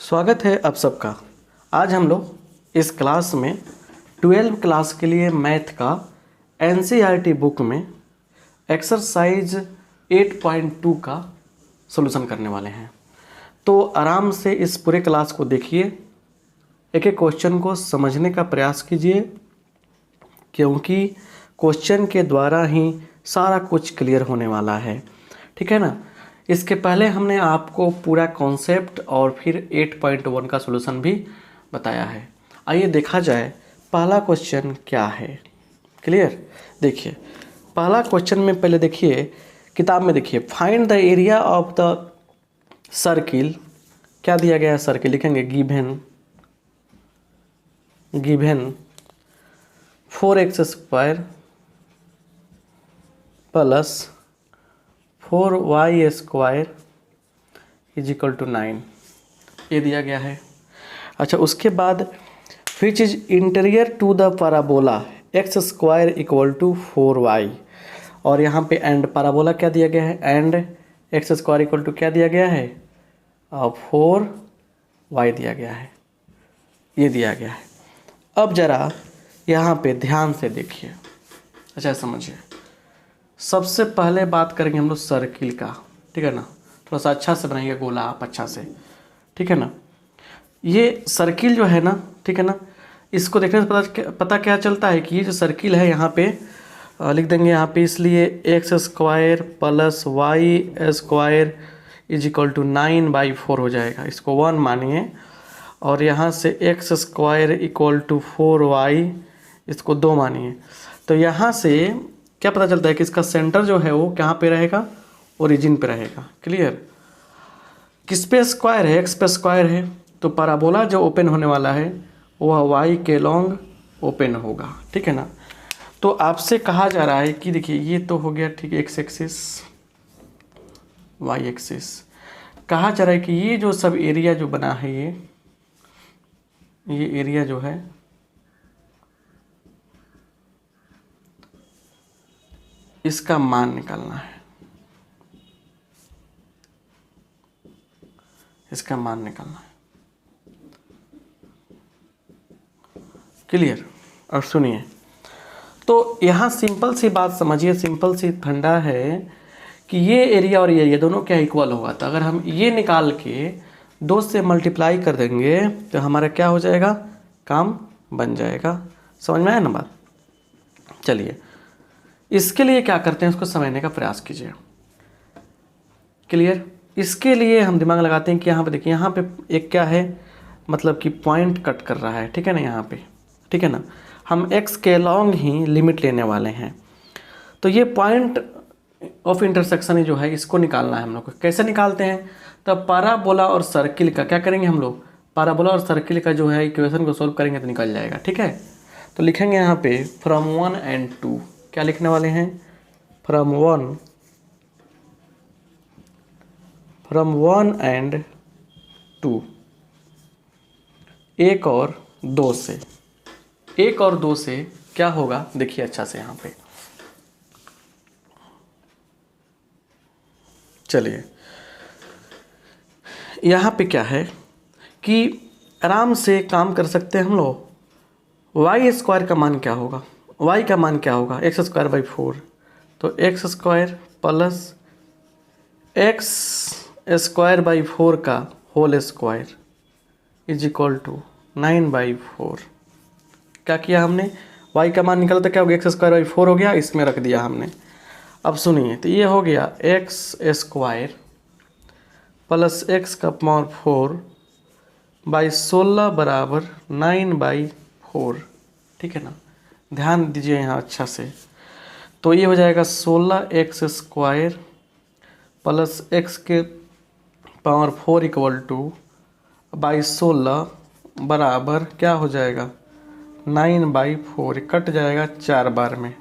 स्वागत है आप सबका। आज हम लोग इस क्लास में 12 क्लास के लिए मैथ का एनसीईआरटी बुक में एक्सरसाइज 8.2 का सॉल्यूशन करने वाले हैं। तो आराम से इस पूरे क्लास को देखिए, एक एक क्वेश्चन को समझने का प्रयास कीजिए, क्योंकि क्वेश्चन के द्वारा ही सारा कुछ क्लियर होने वाला है। ठीक है ना। इसके पहले हमने आपको पूरा कॉन्सेप्ट और फिर 8.1 का सॉल्यूशन भी बताया है। आइए देखा जाए पहला क्वेश्चन क्या है। क्लियर। देखिए पहला क्वेश्चन में पहले देखिए, किताब में देखिए, find the area of the circle. क्या दिया गया है? सर्किल लिखेंगे गिवन 4x² प्लस 4y² = 9, ये दिया गया है। अच्छा, उसके बाद which is interior to the parabola x² = 4y, और यहाँ पे एंड पैराबोला क्या दिया गया है? एंड x² = क्या दिया गया है? 4y दिया गया है, ये दिया गया है। अब ज़रा यहाँ पे ध्यान से देखिए, अच्छा समझिए। सबसे पहले बात करेंगे हम लोग सर्किल का, ठीक है ना। थोड़ा सा अच्छा से बनाइए गोला आप, अच्छा से, ठीक है ना। ये सर्किल जो है ना, ठीक है ना, इसको देखने से पता क्या चलता है कि ये जो सर्किल है यहाँ पे लिख देंगे यहाँ पे, इसलिए x² प्लस y² = 9/4 हो जाएगा। इसको 1 मानिए, और यहाँ से x² = 4y, इसको 2 मानिए। तो यहाँ से क्या पता चलता है कि इसका सेंटर जो है वो कहाँ पे रहेगा? ओरिजिन पे रहेगा। क्लियर। किस पे स्क्वायर है? एक्स पे स्क्वायर है, तो पैराबोला जो ओपन होने वाला है वह वाई के लॉन्ग ओपन होगा। ठीक है ना। तो आपसे कहा जा रहा है कि देखिए ये तो हो गया, ठीक है, एक्स एक्सिस वाई एक्सिस। कहा जा रहा है कि ये जो सब एरिया जो बना है, ये एरिया जो है इसका मान निकालना है, इसका मान निकालना है। क्लियर। और सुनिए, तो यहाँ सिंपल सी बात समझिए, सिंपल सी फंडा है कि ये एरिया और ये एरिया दोनों क्या इक्वल होगा। तो अगर हम ये निकाल के 2 से मल्टीप्लाई कर देंगे तो हमारा क्या हो जाएगा? काम बन जाएगा। समझ में आया ना बात? चलिए, इसके लिए क्या करते हैं, उसको समझने का प्रयास कीजिए। क्लियर। इसके लिए हम दिमाग लगाते हैं कि यहाँ पे देखिए, यहाँ पे एक क्या है, मतलब कि पॉइंट कट कर रहा है, ठीक है ना, यहाँ पे, ठीक है ना। हम x के लॉन्ग ही लिमिट लेने वाले हैं, तो ये पॉइंट ऑफ इंटरसेक्शन जो है इसको निकालना है हम लोग को। कैसे निकालते हैं? तो पैराबोला और सर्किल का क्या करेंगे हम लोग? पैराबोला और सर्किल का जो है इक्वेशन को सॉल्व करेंगे तो निकल जाएगा। ठीक है। तो लिखेंगे यहाँ पे फ्रॉम 1 and 2। क्या लिखने वाले हैं? फ्रॉम 1 and 2, 1 और 2 से, 1 और 2 से क्या होगा? देखिए अच्छा से यहाँ पे, चलिए यहाँ पे क्या है कि आराम से काम कर सकते हैं हम लोग। y² का मान क्या होगा? y का मान क्या होगा? x²/4, तो x² प्लस x² का होल स्क्वायर = 9/4। क्या किया हमने? y का मान निकाला तो क्या हो गया? x²/4 हो गया, इसमें रख दिया हमने। अब सुनिए, तो ये हो गया x² प्लस x⁴/16 = 9/4। ठीक है ना। ध्यान दीजिए यहाँ अच्छा से। तो ये हो जाएगा 16x² प्लस x⁴ = 16 बराबर क्या हो जाएगा? 9/4। कट जाएगा 4 बार में,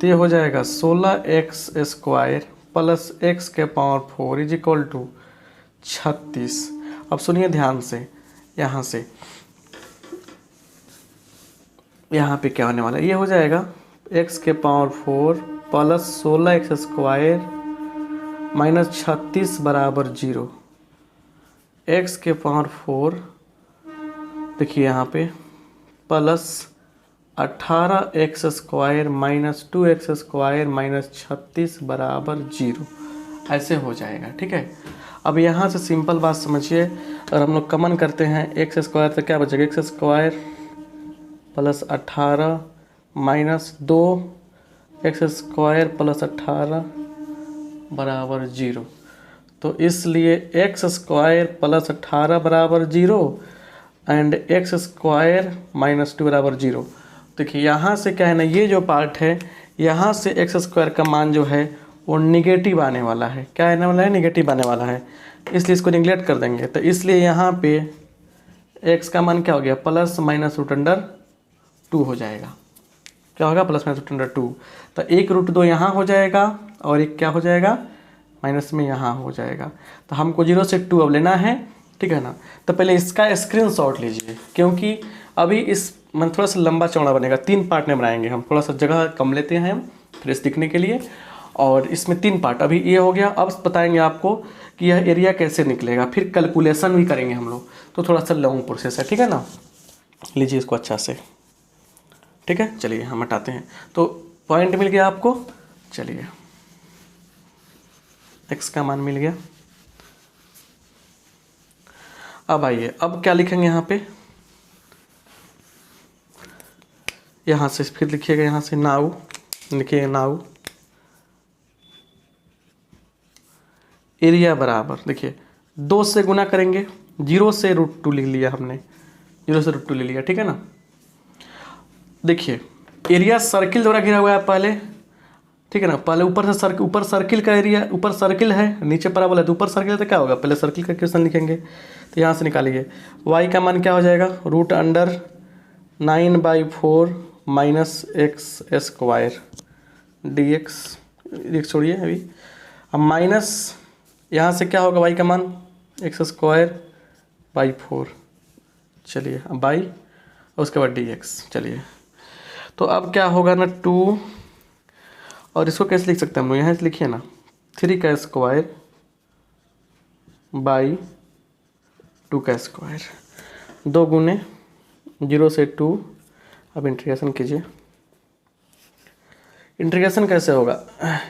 तो ये हो जाएगा 16x² प्लस x⁴ = 36। अब सुनिए ध्यान से, यहाँ से यहाँ पे क्या होने वाला है? ये हो जाएगा x⁴ प्लस 16x² - 36 = 0। एक्स के पावर 4 देखिए यहाँ पे plus 18x² minus 2x² minus 36 बराबर 0 ऐसे हो जाएगा। ठीक है, अब यहाँ से सिंपल बात समझिए, और हम लोग कॉमन करते हैं x² से क्या बचेगा, x² plus 18 minus 2x² plus 18 बराबर 0। तो इसलिए x² प्लस 18 बराबर 0 एंड x² माइनस 2 बराबर 0। देखिए यहाँ से क्या है ना, ये जो पार्ट है यहाँ से x² का मान जो है वो निगेटिव आने वाला है। क्या आने वाला है, निगेटिव आने वाला है, इसलिए इसको निगलेक्ट कर देंगे। तो इसलिए यहाँ पे x का मान क्या हो गया, प्लस माइनस √2 हो जाएगा। क्या होगा, प्लस माइनस √2। तो एक √2 यहाँ हो जाएगा और एक क्या हो जाएगा, माइनस में यहाँ हो जाएगा। तो हमको 0 से 2 अब लेना है, ठीक है ना। तो पहले इसका स्क्रीनशॉट लीजिए, क्योंकि अभी इस मन थोड़ा सा लंबा चौड़ा बनेगा, 3 पार्ट में बनाएंगे हम, थोड़ा सा जगह कम लेते हैं हम फ्रेश दिखने के लिए। और इसमें 3 पार्ट, अभी ये हो गया। अब बताएंगे आपको कि यह एरिया कैसे निकलेगा, फिर कैलकुलेशन भी करेंगे हम लोग, तो थोड़ा सा लॉन्ग प्रोसेस है, ठीक है ना। लीजिए इसको अच्छा से, ठीक है। चलिए हम हटाते हैं। तो पॉइंट मिल गया आपको, चलिए x का मान मिल गया। अब आइए, अब क्या लिखेंगे यहाँ पे, यहाँ से फिर लिखिएगा, यहाँ से नाउ लिखिएगा, नाउ एरिया बराबर, देखिए 2 से गुना करेंगे, 0 से √2 लिख लिया हमने, 0 से √2 ले लिया, ठीक है ना। देखिए एरिया सर्किल द्वारा घिरा हुआ है पहले, ठीक है ना। पहले ऊपर सर्किल का एरिया, ऊपर सर्किल है, नीचे पैराबोला है, तो ऊपर सर्किल तो क्या होगा, पहले सर्किल का इक्वेशन लिखेंगे। तो यहाँ से निकालिए y का मान क्या हो जाएगा, √9/4 माइनस x² dx छोड़िए अभी। अब माइनस यहाँ से क्या होगा, y का मान x²/4, चलिए अब बाई और उसके बाद dx। चलिए तो अब क्या होगा ना, 2, और इसको कैसे लिख सकते हैं हम लोग, यहाँ से लिखिए ना, 3² बाई 2², 2 गुने 0 से 2। अब इंटीग्रेशन कीजिए, इंटीग्रेशन कैसे होगा,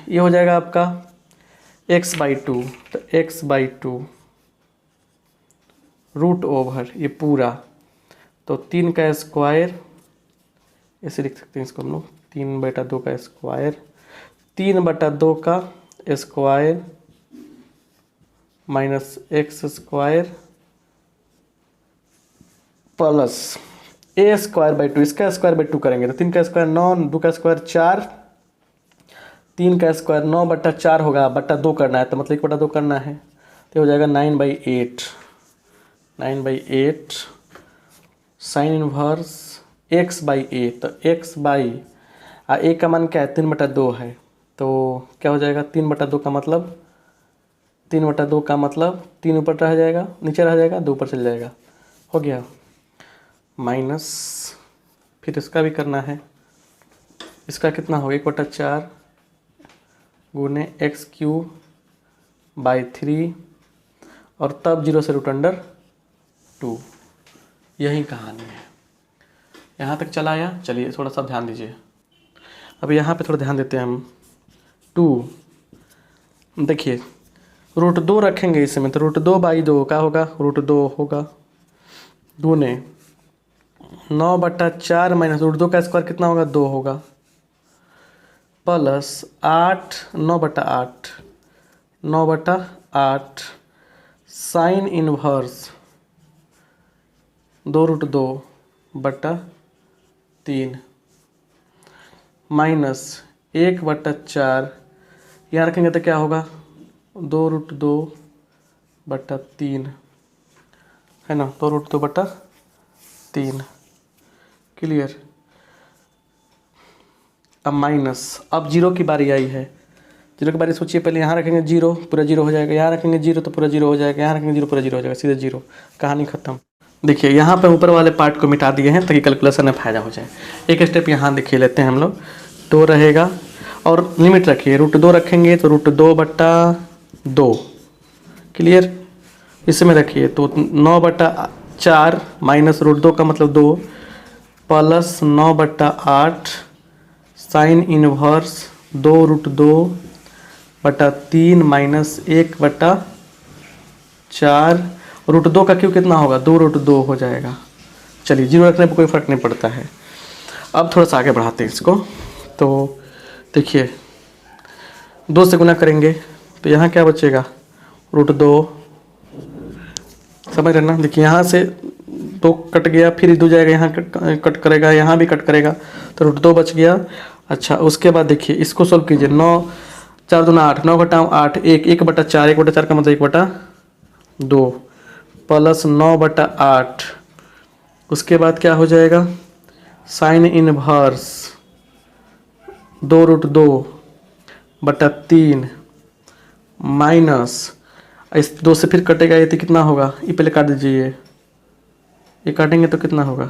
ये हो जाएगा आपका x/2, तो x/2 √ओवर ये पूरा, तो 3² ऐसे लिख सकते हैं इसको हम लोग, 3/2 3/2 का square minus x² plus a²/2, इसका स्क्वायर/2 करेंगे तो 3² 9, 2² 4, 3² 9/4 होगा, बटा 2 करना है, तो मतलब 1/2 करना है, तो हो जाएगा 9/8 साइन इनवर्स x/a। तो a का मान क्या है, 3/2 है, तो क्या हो जाएगा, 3/2 का मतलब 3 ऊपर रह जाएगा, नीचे रह जाएगा, 2 ऊपर चल जाएगा, हो गया। माइनस फिर इसका भी करना है, इसका कितना होगा, 1/4 गुने x³ और तब 0 से √2। यही कहानी है, यहाँ तक चला आया। चलिए थोड़ा सा ध्यान दीजिए, अब यहाँ पे थोड़ा ध्यान देते हैं हम। 2 देखिए √2 रखेंगे इसमें, तो √2/2 क्या होगा, √2 होगा, गुने 9/4 माइनस √2 का स्क्वायर कितना होगा, 2 होगा, प्लस 8 9/8 साइन इनवर्स 2√2/3 माइनस 1/4, यहाँ रखेंगे तो क्या होगा, 2√2/3 है ना, 2√2/3 क्लियर। अब माइनस, अब 0 की बारी आई है, 0 की बारी सोचिए, पहले यहाँ रखेंगे 0, पूरा 0 हो जाएगा, यहाँ रखेंगे 0 तो पूरा 0 हो जाएगा, यहाँ रखेंगे 0 पूरा 0 हो जाएगा, सीधे 0, कहानी खत्म। देखिए यहाँ पे ऊपर वाले पार्ट को मिटा दिए हैं ताकि कैलकुलेशन में फायदा हो जाए। एक स्टेप यहाँ देखिए लेते हैं हम लोग, 2 रहेगा और लिमिट रखिए, √2 रखेंगे तो √2/2 क्लियर, इसमें रखिए तो 9/4 माइनस √2 का मतलब 2 प्लस 9/8 साइन इनवर्स 2√2/3 माइनस 1/4 √2 का क्यों कितना होगा 2√2 हो जाएगा। चलिए जीरो रखने पर कोई फर्क नहीं पड़ता है। अब थोड़ा सा आगे बढ़ाते हैं इसको। तो देखिए 2 से गुना करेंगे तो यहाँ क्या बचेगा √2, समझ रहे ना। देखिए यहाँ से 2 कट गया, फिर 2 जाएगा, यहाँ कट करेगा, यहाँ भी कट करेगा, तो √2 बच गया। अच्छा उसके बाद देखिए इसको सोल्व कीजिए। 9 4 दूना 8, 9/8 1/4, 1/4 का मतलब 1/2 प्लस 9/8। उसके बाद क्या हो जाएगा साइन इनवर्स 2√2/3 माइनस इस 2 से फिर कटेगा ये तो कितना होगा, ये पहले काट दीजिए, ये काटेंगे तो कितना होगा,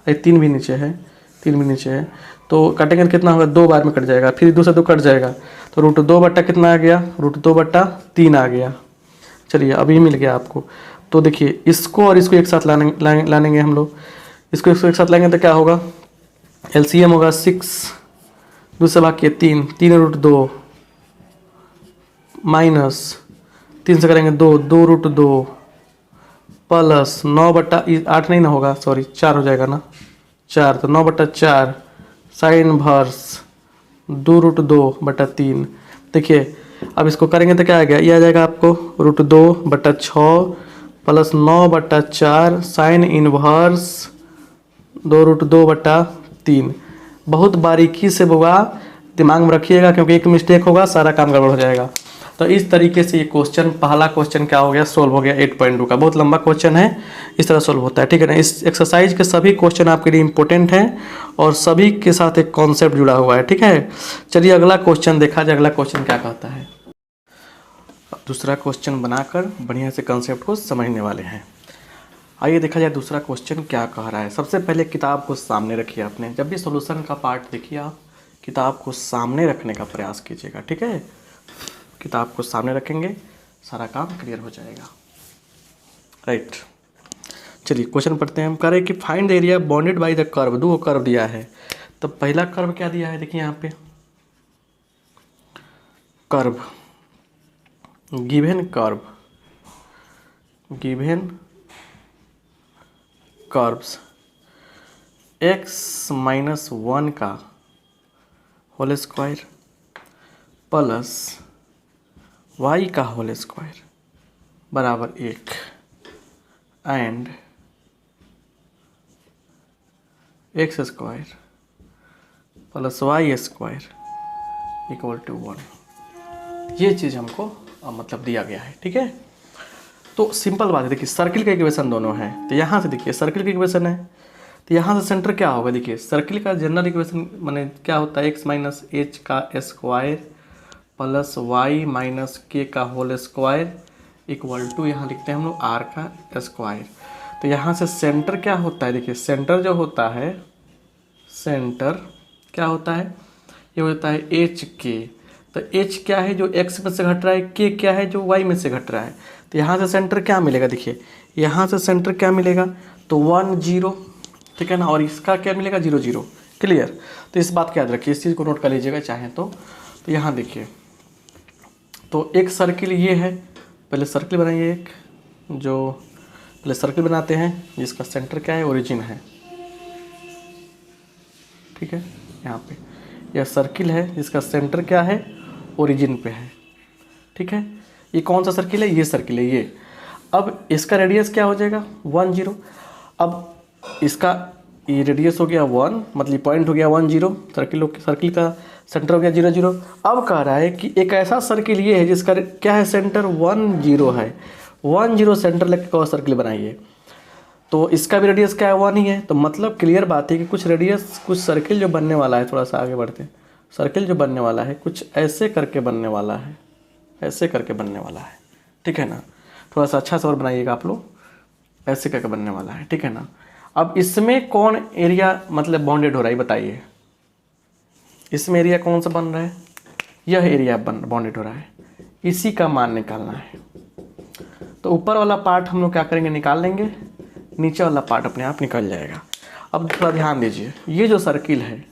ये 3 भी नीचे है, 3 भी नीचे है, तो काटेंगे तो कितना होगा 2 बार में कट जाएगा, फिर 2 से 2 कट जाएगा, तो √2 बट्टा कितना आ गया √2/3 आ गया। चलिए अभी मिल गया आपको। तो देखिए इसको और इसको एक साथ लानेंगे हम लोग, इसको एक साथ लाएंगे तो क्या होगा, LCM होगा 6, दूसरा भाग के 3 √2 माइनस 3 से करेंगे 2 प्लस 9/8 नहीं ना होगा, सॉरी 4 हो जाएगा ना, 4 तो 9/4 साइन इनवर्स 2√2/3। देखिए अब इसको करेंगे तो क्या आ गया, ये आ जाएगा आपको √2/6 प्लस 9/4 साइन इनवर्स 2√2/3। बहुत बारीकी से होगा, दिमाग में रखिएगा, क्योंकि एक मिस्टेक होगा सारा काम गड़बड़ हो जाएगा। तो इस तरीके से ये क्वेश्चन, पहला क्वेश्चन क्या हो गया, सोल्व हो गया 8.2 का। बहुत लंबा क्वेश्चन है, इस तरह सोल्व होता है, ठीक है ना। इस एक्सरसाइज के सभी क्वेश्चन आपके लिए इंपॉर्टेंट हैं और सभी के साथ एक कॉन्सेप्ट जुड़ा हुआ है, ठीक है। चलिए अगला क्वेश्चन देखा जाए, अगला क्वेश्चन क्या कहता है। दूसरा क्वेश्चन बनाकर बढ़िया से कंसेप्ट को समझने वाले हैं। आइए देखा जाए दूसरा क्वेश्चन क्या कह रहा है। सबसे पहले किताब को सामने रखिए, आपने जब भी सॉल्यूशन का पार्ट देखिए आप किताब को सामने रखने का प्रयास कीजिएगा, ठीक है। किताब को सामने रखेंगे सारा काम क्लियर हो जाएगा, राइट। चलिए क्वेश्चन पढ़ते हैं। हम कह रहे हैं कि find the area bounded by the curve. 2 curve दिया है, तो पहला कर्व क्या दिया है, देखिए यहाँ पे कर्व गिवन कर्व्स x-1 का होल स्क्वायर प्लस y का होल स्क्वायर बराबर 1 and x² plus y² equal to 1। ये चीज़ हमको मतलब दिया गया है, ठीक है। तो सिंपल बात है, देखिए सर्किल का इक्वेशन दोनों है, तो यहाँ से देखिए सर्किल का इक्वेशन है, तो यहाँ से सेंटर क्या होगा, देखिए सर्किल का जनरल इक्वेशन माने क्या होता है, x माइनस h का square plus y minus k का होल स्क्वायर इक्वल टू यहाँ लिखते हैं हम लोग r का स्क्वायर। तो यहाँ से सेंटर क्या होता है, देखिए सेंटर जो होता है, सेंटर क्या होता है, ये होता है एच के। तो एच क्या है जो x में से घट रहा है, के क्या है जो y में से घट रहा है। तो यहाँ से सेंटर क्या मिलेगा, देखिए यहाँ से सेंटर क्या मिलेगा, तो 1 0, ठीक है ना, और इसका क्या मिलेगा 0 0। क्लियर। तो इस बात को याद रखिए, इस चीज़ को नोट कर लीजिएगा चाहें तो यहाँ देखिए, तो एक सर्किल ये है, पहले सर्किल बनाइए एक, जो पहले सर्किल बनाते हैं जिसका सेंटर क्या है, ओरिजिन है, ठीक है। यहाँ पे यह सर्किल है जिसका सेंटर क्या है, ओरिजिन पे है, ठीक है। ये कौन सा सर्किल है, ये सर्किल है ये। अब इसका रेडियस क्या हो जाएगा 1 0। अब इसका ये रेडियस हो गया 1, मतलब पॉइंट हो गया 1 0, सर्किल का सेंटर हो गया 0 0। अब कह रहा है कि एक ऐसा सर्किल ये है जिसका क्या है, सेंटर 1 0 है, 1 0 सेंटर लेके कौन सर्किल बनाइए, तो इसका भी रेडियस क्या है 1 ही है। तो मतलब क्लियर बात है कि कुछ रेडियस, कुछ सर्किल जो बनने वाला है, थोड़ा सा आगे बढ़ते हैं, सर्किल जो बनने वाला है कुछ ऐसे करके बनने वाला है, ऐसे करके बनने वाला है, ठीक है ना। थोड़ा सा अच्छा सा और बनाइएगा आप लोग, ऐसे करके बनने वाला है, ठीक है ना। अब इसमें कौन एरिया मतलब बाउंडेड हो रहा है बताइए, इसमें एरिया कौन सा बन रहा है, यह एरिया बाउंडेड हो रहा है, इसी का मान निकालना है। तो ऊपर वाला पार्ट हम लोग क्या करेंगे, निकाल लेंगे, नीचे वाला पार्ट अपने आप निकल जाएगा। अब थोड़ा ध्यान दीजिए, ये जो सर्किल है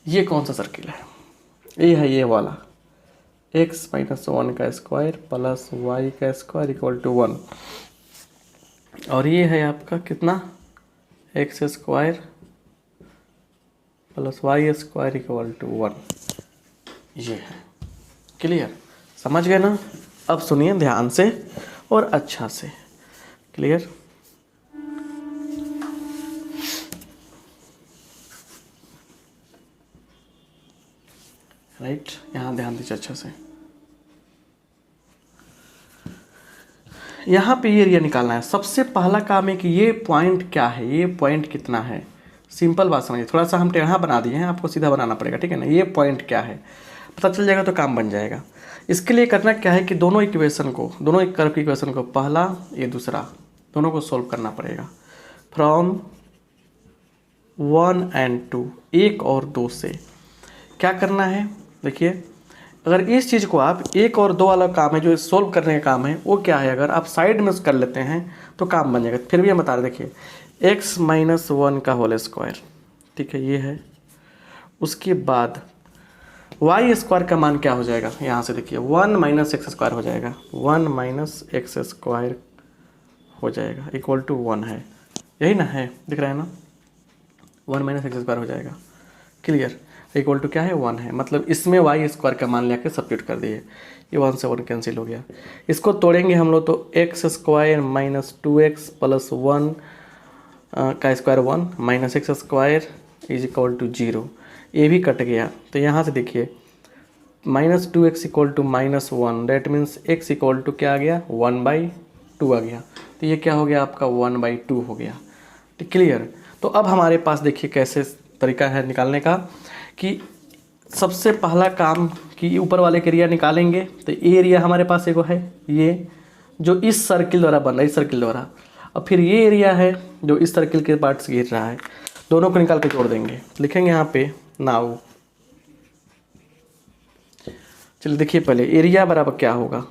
ये कौन सा सर्किल है, ये है ये वाला x माइनस 1 का स्क्वायर प्लस वाई का स्क्वायर इक्वल टू 1, और ये है आपका कितना, x square plus y square equal to 1, ये है। क्लियर, समझ गए ना? अब सुनिए ध्यान से और अच्छा से। क्लियर, राइट, यहाँ ध्यान दीजिए अच्छा से। यहाँ पे ये एरिया निकालना है। सबसे पहला काम है कि ये पॉइंट क्या है, ये पॉइंट कितना है। सिंपल बात समझिए, थोड़ा सा हम टेढ़ा बना दिए हैं, आपको सीधा बनाना पड़ेगा, ठीक है ना। ये पॉइंट क्या है पता चल जाएगा तो काम बन जाएगा। इसके लिए करना क्या है कि दोनों इक्वेशन को, दोनों एक कर्व की इक्वेशन को, पहला ये दूसरा, दोनों को सोल्व करना पड़ेगा फ्रॉम 1 and 2, 1 और 2 से। क्या करना है, देखिए अगर इस चीज़ को आप 1 और 2 वाला काम है जो सोल्व करने का काम है, वो क्या है, अगर आप साइड में कर लेते हैं तो काम बन जाएगा। फिर भी हम बता रहे, देखिए x माइनस 1 का होल स्क्वायर, ठीक है, ये है। उसके बाद वाई स्क्वायर का मान क्या हो जाएगा, यहाँ से देखिए 1 माइनस एक्स स्क्वायर हो जाएगा, 1 माइनस एक्स स्क्वायर हो जाएगा इक्वल टू 1 है, यही ना है, दिख रहा है ना, 1 माइनस एक्स स्क्वायर हो जाएगा। क्लियर, इक्वल टू क्या है, 1 है। मतलब इसमें वाई स्क्वायर का मान लेकर सब्स्टिट्यूट कर दिए, ये 1 से 1 कैंसिल हो गया। इसको तोड़ेंगे हम लोग तो x square minus 2x plus 1 का square 1 minus x square is equal to 0, ये भी कट गया। तो यहाँ से देखिए minus 2x equal to minus 1, that means x equal to क्या आ गया, 1/2 आ गया। तो ये क्या हो गया आपका, 1/2 हो गया। तो क्लियर, तो अब हमारे पास देखिए कैसे तरीका है निकालने का कि सबसे पहला काम कि ऊपर वाले के एरिया निकालेंगे। तो ये एरिया हमारे पास एक है, ये जो इस सर्किल द्वारा बन रहा है, इस सर्किल द्वारा। और फिर ये एरिया है जो इस सर्किल के पार्ट से घेर रहा है, दोनों को निकाल के जोड़ देंगे। लिखेंगे यहाँ पे नाउ, चलिए देखिए पहले एरिया बराबर क्या होगा,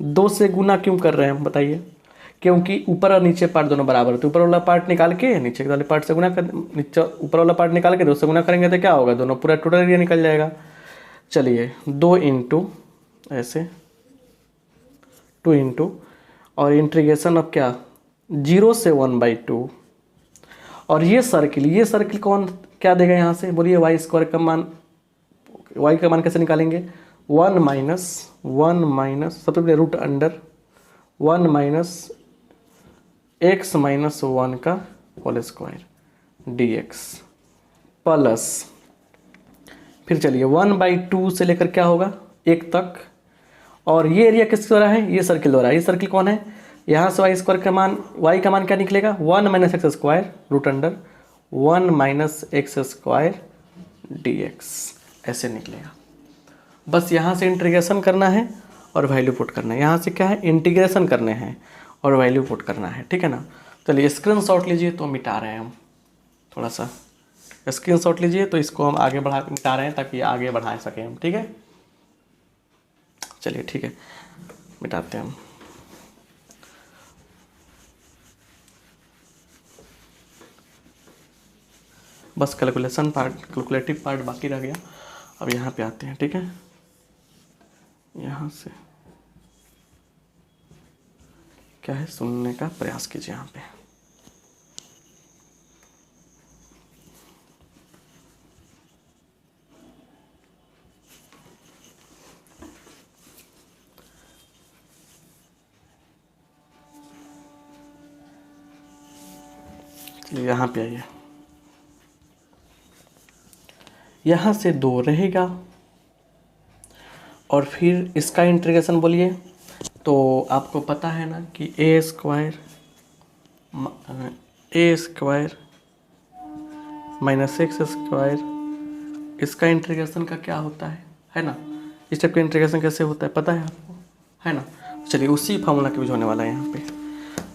2 से गुना क्यों कर रहे हैं हम बताइए, क्योंकि ऊपर और नीचे पार्ट दोनों बराबर है। तो ऊपर वाला पार्ट निकाल के नीचे वाले पार्ट से गुना कर, नीचे ऊपर वाला पार्ट निकाल के 2 से गुना करेंगे तो क्या होगा, दोनों पूरा टोटल एरिया निकल जाएगा। चलिए 2 इंटू ऐसे 2 इंटू और इंटीग्रेशन अब क्या, 0 से 1/2। और ये सर्किल कौन क्या देगा यहाँ से, बोलिए वाई स्क्वायर का मान, वाई का मान कैसे निकालेंगे, 1 माइनस सबसे पहले root under 1 minus x minus 1 का होल स्क्वायर dx प्लस, फिर चलिए 1/2 से लेकर क्या होगा 1 तक। और ये एरिया किसके द्वारा है, ये सर्किल द्वारा। ये सर्किल कौन है, यहाँ से वाई स्क्वायर का मान, वाई का मान क्या निकलेगा, 1 minus x square root under 1 minus x square dx, ऐसे निकलेगा। बस यहाँ से इंटीग्रेशन करना है और वैल्यू पुट करना है। यहाँ से क्या है, इंटीग्रेशन करने हैं और वैल्यू पुट करना है, ठीक है ना। चलिए स्क्रीनशॉट लीजिए, तो मिटा रहे हैं हम, थोड़ा सा स्क्रीनशॉट लीजिए, तो इसको हम आगे बढ़ा मिटा रहे हैं ताकि आगे बढ़ा सकें हम, ठीक है। चलिए ठीक है, मिटाते हैं हम। बस कैलकुलेटिव पार्ट बाकी रह गया। अब यहाँ पे आते हैं, ठीक है। यहाँ से क्या है, सुनने का प्रयास कीजिए यहाँ पे। यहाँ पे आइए, यहाँ से 2 रहेगा और फिर इसका इंटीग्रेशन बोलिए, तो आपको पता है ना कि ए स्क्वायर माइनस एक्स स्क्वायर, इसका इंटीग्रेशन का क्या होता है ना। इस टाइप का इंटीग्रेशन कैसे होता है पता है आपको, है ना। चलिए उसी फार्मूला के यूज होने वाला है यहाँ पे।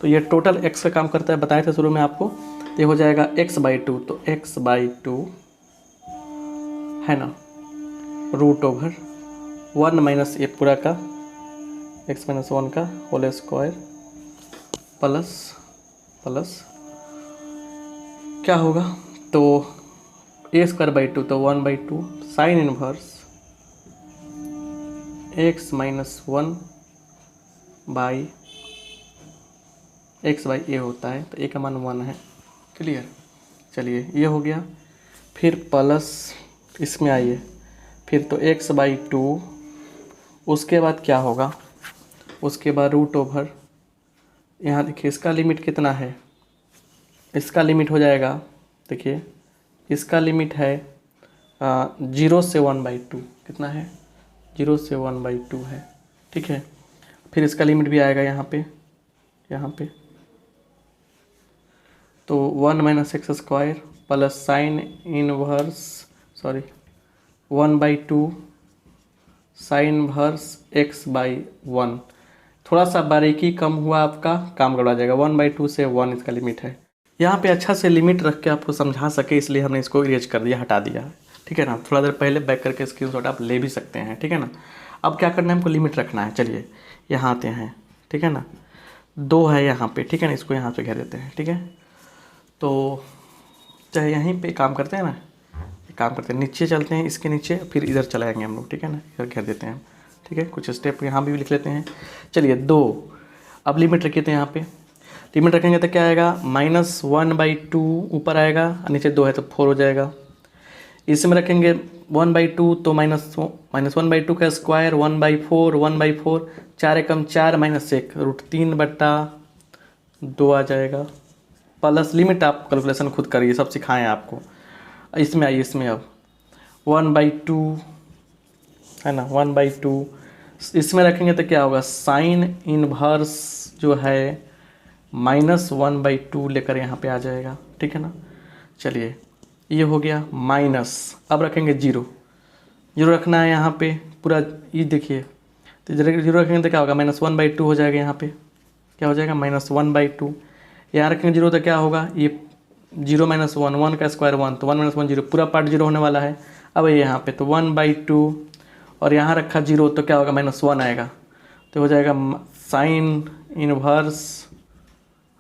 तो ये टोटल x का काम करता है, बताए थे शुरू में आपको। ये हो जाएगा x/2, तो x/2 है ना, रूट ओवर 1 माइनस ये पूरा का एक्स माइनस वन का होल स्क्वायर प्लस प्लस क्या होगा, तो ए स्क्वायर बाई टू, तो 1/2 sine inverse x minus one by x by a होता है, तो ए का मान 1 है। क्लियर, चलिए ये हो गया। फिर प्लस इसमें आइए, फिर तो एक्स बाई टू, उसके बाद क्या होगा, उसके बाद रूट ओवर, यहाँ देखिए इसका लिमिट कितना है, इसका लिमिट हो जाएगा, देखिए इसका लिमिट है 0 से 1/2, कितना है 0 से 1/2 है। ठीक है, फिर इसका लिमिट भी आएगा यहाँ पे तो 1 minus x square plus sine inverse 1/2 sine inverse x by 1। थोड़ा सा बारीकी कम हुआ, आपका काम गड़बड़ा जाएगा। 1/2 से 1 इसका लिमिट है। यहाँ पे अच्छा से लिमिट रख के आपको समझा सके इसलिए हमने इसको इरेज कर दिया, हटा दिया। ठीक है ना, थोड़ा देर पहले बैक करके स्क्रीनशॉट आप ले भी सकते हैं। ठीक है ना, अब क्या करना है, हमको लिमिट रखना है। चलिए यहाँ आते हैं, ठीक है ना, 2 है यहाँ पे, ठीक है ना, इसको यहाँ पे घेर देते हैं। ठीक है, तो चाहे यहीं पे काम करते हैं ना, काम करते हैं, नीचे चलते हैं, इसके नीचे, फिर इधर चलाएंगे हम लोग। ठीक है ना, इधर घेर देते हैं। ठीक है, कुछ स्टेप यहाँ भी लिख लेते हैं। चलिए 2, अब लिमिट रखिए, तो यहाँ पे लिमिट रखेंगे तो क्या आएगा, -1/2 ऊपर आएगा और नीचे 2 है तो 4 हो जाएगा। इसमें रखेंगे 1/2 तो -1/2 का स्क्वायर 1/4, 1/4, 4 एकम 4 -1 √3/2 आ जाएगा। प्लस लिमिट आप कैलकुलेशन खुद करिए, सब सिखाएं आपको। इसमें आइए, इसमें अब 1/2 है ना, 1/2 इसमें रखेंगे तो क्या होगा, साइन इनवर्स जो है -1/2 लेकर यहाँ पे आ जाएगा। ठीक है ना, चलिए ये हो गया माइनस। अब रखेंगे 0 रखना है यहाँ पे पूरा, ये देखिए, तो 0 रखेंगे तो क्या होगा, -1/2 हो जाएगा। यहाँ पे क्या हो जाएगा, -1/2। यहाँ रखेंगे 0 तो क्या होगा, ये 0 - 1, 1 का स्क्वायर 1, तो 1 - 1 0, पूरा पार्ट 0 होने वाला है। अब ये यहाँ पे तो 1/2 और यहाँ रखा 0 तो क्या होगा, -1 आएगा, तो हो जाएगा साइन इनवर्स।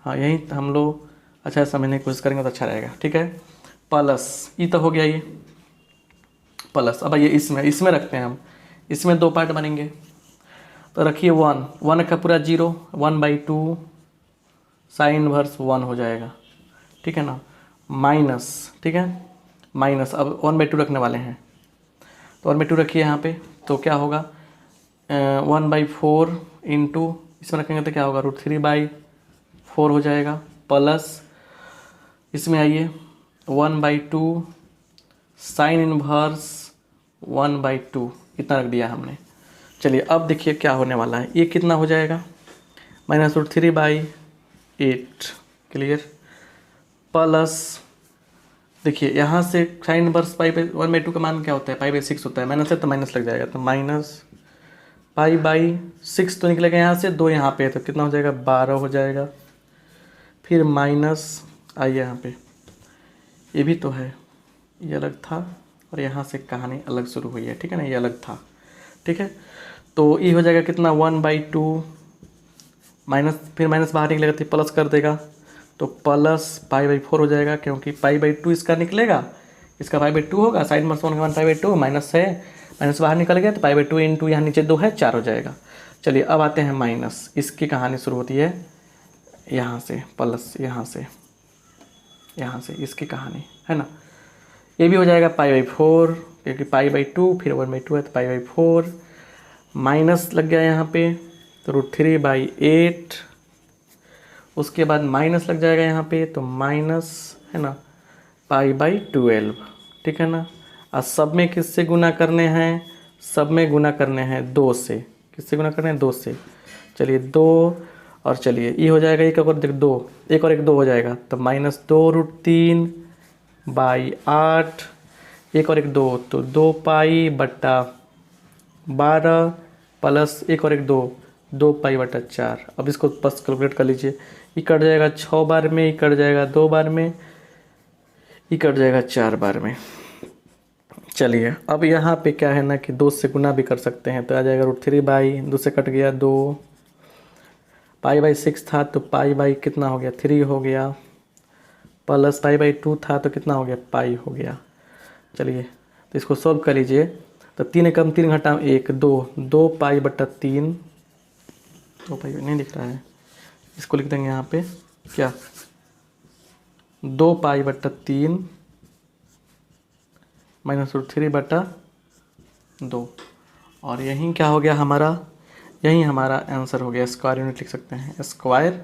हाँ, यही हम लोग अच्छा समझने की कोशिश करेंगे तो अच्छा रहेगा। ठीक है, प्लस ये तो हो गया, ये प्लस। अब ये इसमें रखते हैं हम, इसमें 2 पार्ट बनेंगे, तो रखिए 1 का पूरा 0, 1/2 साइन इनवर्स 1 हो जाएगा। ठीक है ना, माइनस, ठीक है, माइनस। अब 1/2 रखने वाले हैं, तो 1/2 रखिए यहाँ पे, तो क्या होगा 1/4 इंटू, इसमें रखेंगे तो क्या होगा, √3/4 हो जाएगा। प्लस इसमें आइए 1/2 साइन इनवर्स 1/2, इतना रख दिया हमने। चलिए अब देखिए क्या होने वाला है, ये कितना हो जाएगा, -√3/8। क्लियर, प्लस देखिए यहाँ से साइन इनवर्स √1/2 का मान क्या होता है, π/6 होता है, माइनस है तो माइनस लग जाएगा, तो -π/6 तो निकलेगा यहाँ से, 2 यहाँ पे है तो कितना हो जाएगा, 12 हो जाएगा। फिर माइनस आइए यहाँ पे, ये भी तो है, ये अलग था और यहाँ से कहानी अलग शुरू हुई है। ठीक है ना, ये अलग था। ठीक है, तो ये हो जाएगा कितना, 1/2 माइनस, फिर माइनस बाहर निकलेगा तो प्लस कर देगा, तो प्लस π/4 हो जाएगा, क्योंकि π/2 इसका निकलेगा, इसका π/2 होगा, साइन इनवर्स 1 का मान π/2 माइनस है, माइनस बाहर निकल गया तो π/2 इंटू यहाँ नीचे 2 है 4 हो जाएगा। चलिए अब आते हैं माइनस, इसकी कहानी शुरू होती है यहाँ से, प्लस यहाँ से इसकी कहानी है ना, ये भी हो जाएगा π/4, क्योंकि π/2 फिर 1/2 है तो π/4, माइनस लग गया यहाँ पे तो √3/8, उसके बाद माइनस लग जाएगा यहाँ पे, तो माइनस है ना π/12। ठीक है ना, और सब में किससे गुना करने हैं, सब में गुना करने हैं 2 से, किससे गुना करने हैं, 2 से। चलिए 2 और चलिए ये हो जाएगा, एक और देख 2, एक और एक 2 हो जाएगा, तो -2√3/8, एक और एक 2 तो 2π/12 प्लस एक और एक 2π/4। अब इसको बस कैलकुलेट कर लीजिए, ये कट जाएगा 6 बार में, ये कट जाएगा 2 बार में, ये कट जाएगा 4 बार में। चलिए अब यहाँ पे क्या है ना कि 2 से गुना भी कर सकते हैं, तो आ जाएगा √3 2 से कट गया 2, π/6 था तो π/ कितना हो गया 3 हो गया, प्लस π/2 था तो कितना हो गया पाई हो गया। चलिए तो इसको सॉल्व कर लीजिए, तो 3 एकम 3 घटा 1 2, 2π/3, 2π नहीं दिख रहा है, इसको लिख देंगे यहाँ पे क्या 2π/3 -√3/2, और यहीं क्या हो गया हमारा, यही हमारा आंसर हो गया। स्क्वायर यूनिट लिख सकते हैं, स्क्वायर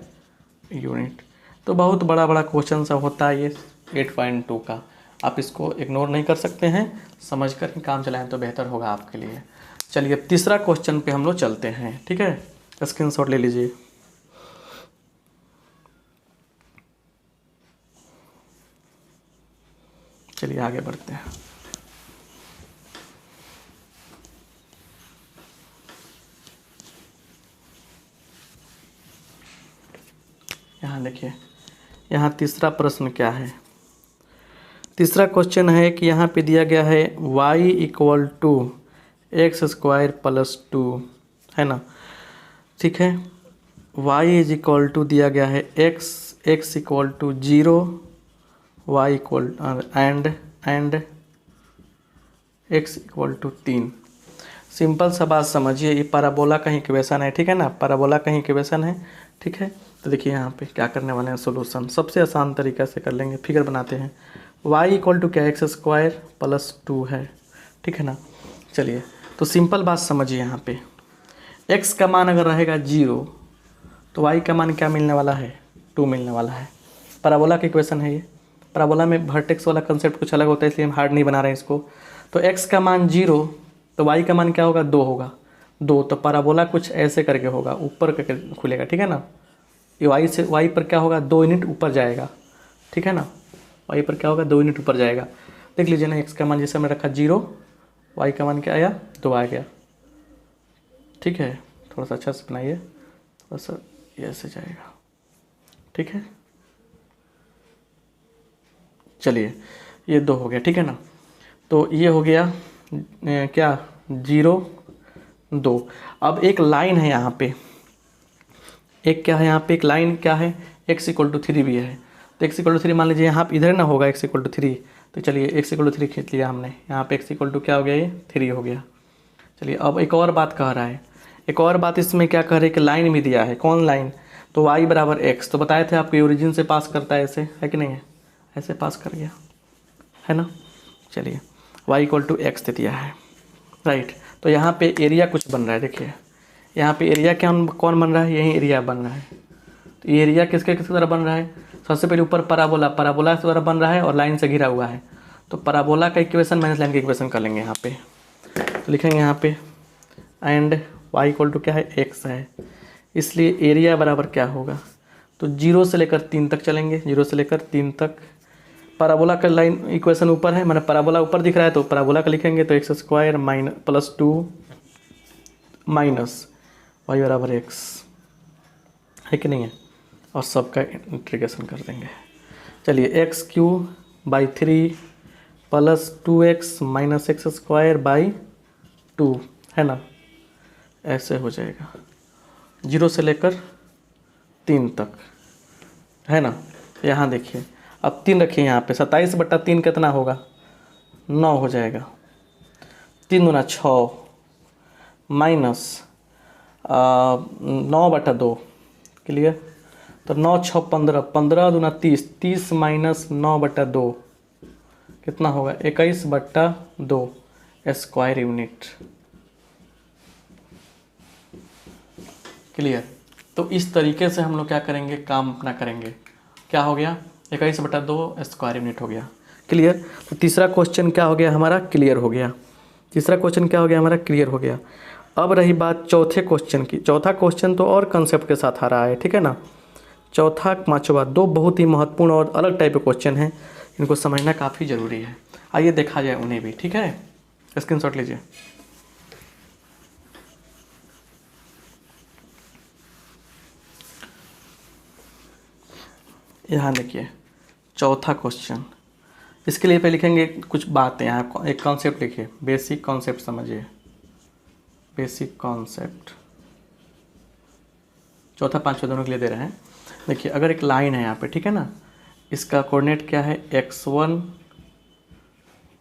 यूनिट। तो बहुत बड़ा बड़ा क्वेश्चन सब होता है ये 8.2 का, आप इसको इग्नोर नहीं कर सकते हैं, समझ कर ही काम चलाएं तो बेहतर होगा आपके लिए। चलिए अब तीसरा क्वेश्चन पे हम लोग चलते हैं, ठीक है, स्क्रीनशॉट ले लीजिए। चलिए आगे बढ़ते हैं। यहाँ देखिए, यहाँ तीसरा प्रश्न क्या है। तीसरा क्वेश्चन है कि यहाँ पे दिया गया है y = x² + 2, है ना, ठीक है। y = दिया गया है x = 0, y and x = 3। Simple सा बात समझिए, ये पैराबोला का ही इक्वेशन है, ठीक है ना, पैराबोला का ही इक्वेशन है, ठीक है। तो देखिए यहाँ पे क्या करने वाले हैं, सॉल्यूशन सबसे आसान तरीका से कर लेंगे, फिगर बनाते हैं। y = क्या x² + 2 है, ठीक है ना। चलिए तो सिंपल बात समझिए, यहाँ पे x का मान अगर रहेगा 0 तो y का मान क्या मिलने वाला है 2 मिलने वाला है। पैराबोला का इक्वेशन है ये, पैराबोला में वर्टेक्स वाला कंसेप्ट कुछ अलग होता है, इसलिए हम हार्ड नहीं बना रहे हैं इसको। तो x का मान 0 तो y का मान क्या होगा 2 होगा, 2 तो पैराबोला कुछ ऐसे करके होगा, ऊपर करके खुलेगा, ठीक है ना। ये y पर क्या होगा 2 यूनिट ऊपर जाएगा, ठीक है ना, y पर क्या होगा 2 यूनिट ऊपर जाएगा। देख लीजिए ना, x का मान जैसे हमने रखा 0, y का मान क्या आया 2 आ गया, ठीक है। थोड़ा सा अच्छा से बनाइए, थोड़ा सा ये ऐसे जाएगा, ठीक है। चलिए ये 2 हो गया, ठीक है ना। तो ये हो गया क्या 0 2। अब एक लाइन है यहाँ पे, एक क्या है यहाँ पे, एक लाइन क्या है x = 3 भी है। तो x = 3 मान लीजिए यहाँ पे इधर ना होगा x = 3, तो चलिए x = 3 खींच लिया हमने, यहाँ पे x = क्या हो गया ये 3 हो गया। चलिए अब एक और बात कह रहा है, एक और बात इसमें क्या कह रहे हैं कि लाइन भी दिया है, कौन लाइन, तो y = x, तो बताए थे आपको ओरिजिन से पास करता है, ऐसे है कि नहीं है, ऐसे पास कर गया है ना। चलिए y = x दे दिया है, राइट। तो यहाँ पे एरिया कुछ बन रहा है, देखिए यहाँ पे एरिया क्या कौन बन रहा है, यही एरिया बन रहा है। तो ये एरिया किसके द्वारा बन रहा है, सबसे पहले ऊपर पैराबोला के द्वारा बन रहा है और लाइन से घिरा हुआ है। तो पैराबोला का इक्वेशन माइनस लाइन का इक्वेशन कर लेंगे यहाँ पे, तो लिखेंगे यहाँ पे एंड y = क्या है x है, इसलिए एरिया बराबर क्या होगा, तो 0 से लेकर 3 तक चलेंगे, 0 से लेकर 3 तक। पैराबोला का लाइन इक्वेशन ऊपर है, मैंने पैराबोला ऊपर दिख रहा है तो पैराबोला का लिखेंगे, तो x² + 2 माइनस y = x, है कि नहीं है, और सबका इंटीग्रेशन कर देंगे। चलिए x³/3 + 2x - x²/2 है ना, ऐसे हो जाएगा 0 से लेकर 3 तक, है ना। यहाँ देखिए अब 3 रखिए यहाँ पे, 27/3 कितना होगा 9 हो जाएगा, 3 दूना 6 माइनस 9/2, क्लियर। तो 9 6 15, 15 दूना 30, 30 माइनस 9/2 कितना होगा 21/2 स्क्वायर यूनिट, क्लियर। तो इस तरीके से हम लोग क्या करेंगे, काम अपना करेंगे, क्या हो गया 21/2 स्क्वायर यूनिट हो गया, क्लियर। तो तीसरा क्वेश्चन क्या हो गया हमारा, क्लियर हो गया। तीसरा क्वेश्चन क्या हो गया हमारा, क्लियर हो गया। अब रही बात चौथे क्वेश्चन की। चौथा क्वेश्चन तो और कंसेप्ट के साथ आ रहा है, ठीक है ना। चौथा पाँचवा 2 बहुत ही महत्वपूर्ण और अलग टाइप के क्वेश्चन हैं, इनको समझना काफ़ी ज़रूरी है। आइए देखा जाए उन्हें भी, ठीक है, स्क्रीनशॉट लीजिए। यहाँ देखिए चौथा क्वेश्चन, इसके लिए पे लिखेंगे कुछ बातें, यहाँ एक कॉन्सेप्ट लिखिए, बेसिक कॉन्सेप्ट समझिए, बेसिक कॉन्सेप्ट। चौथा पांचवा दोनों के लिए दे रहे हैं। देखिए अगर एक लाइन है यहाँ पे, ठीक है ना, इसका कोऑर्डिनेट क्या है, x1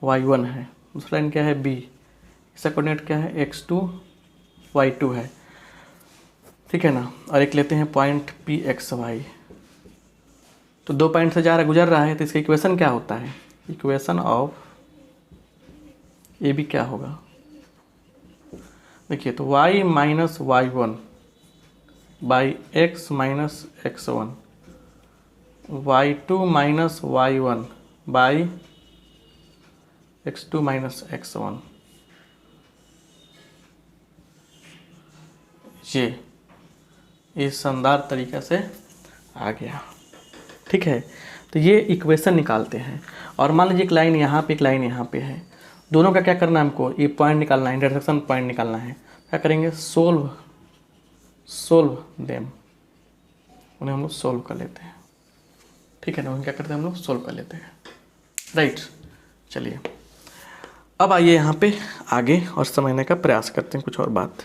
y1 है, दूसरा लाइन क्या है b, इसका कोऑर्डिनेट क्या है x2 y2 है, ठीक है ना, और एक लेते हैं पॉइंट p x y, तो 2 पॉइंट से गुजर रहा है, तो इसका इक्वेशन क्या होता है, इक्वेशन ऑफ ए बी क्या होगा, देखिए तो y minus y1 by x minus x1, y2 minus y1 by x2 minus x1, ये शानदार तरीक़े से आ गया, ठीक है। तो ये इक्वेशन निकालते हैं, और मान लीजिए एक लाइन यहाँ पे, एक लाइन यहाँ पे है, दोनों का क्या करना है हमको, ये पॉइंट निकालना है, इंटरसेक्शन पॉइंट निकालना है। क्या करेंगे, सोल्व देम, उन्हें हम लोग सोल्व कर लेते हैं, ठीक है ना, उन्हें क्या करते हैं हम लोग सोल्व कर लेते हैं, राइट। चलिए अब आइए यहाँ पे आगे और समझने का प्रयास करते हैं कुछ और बात।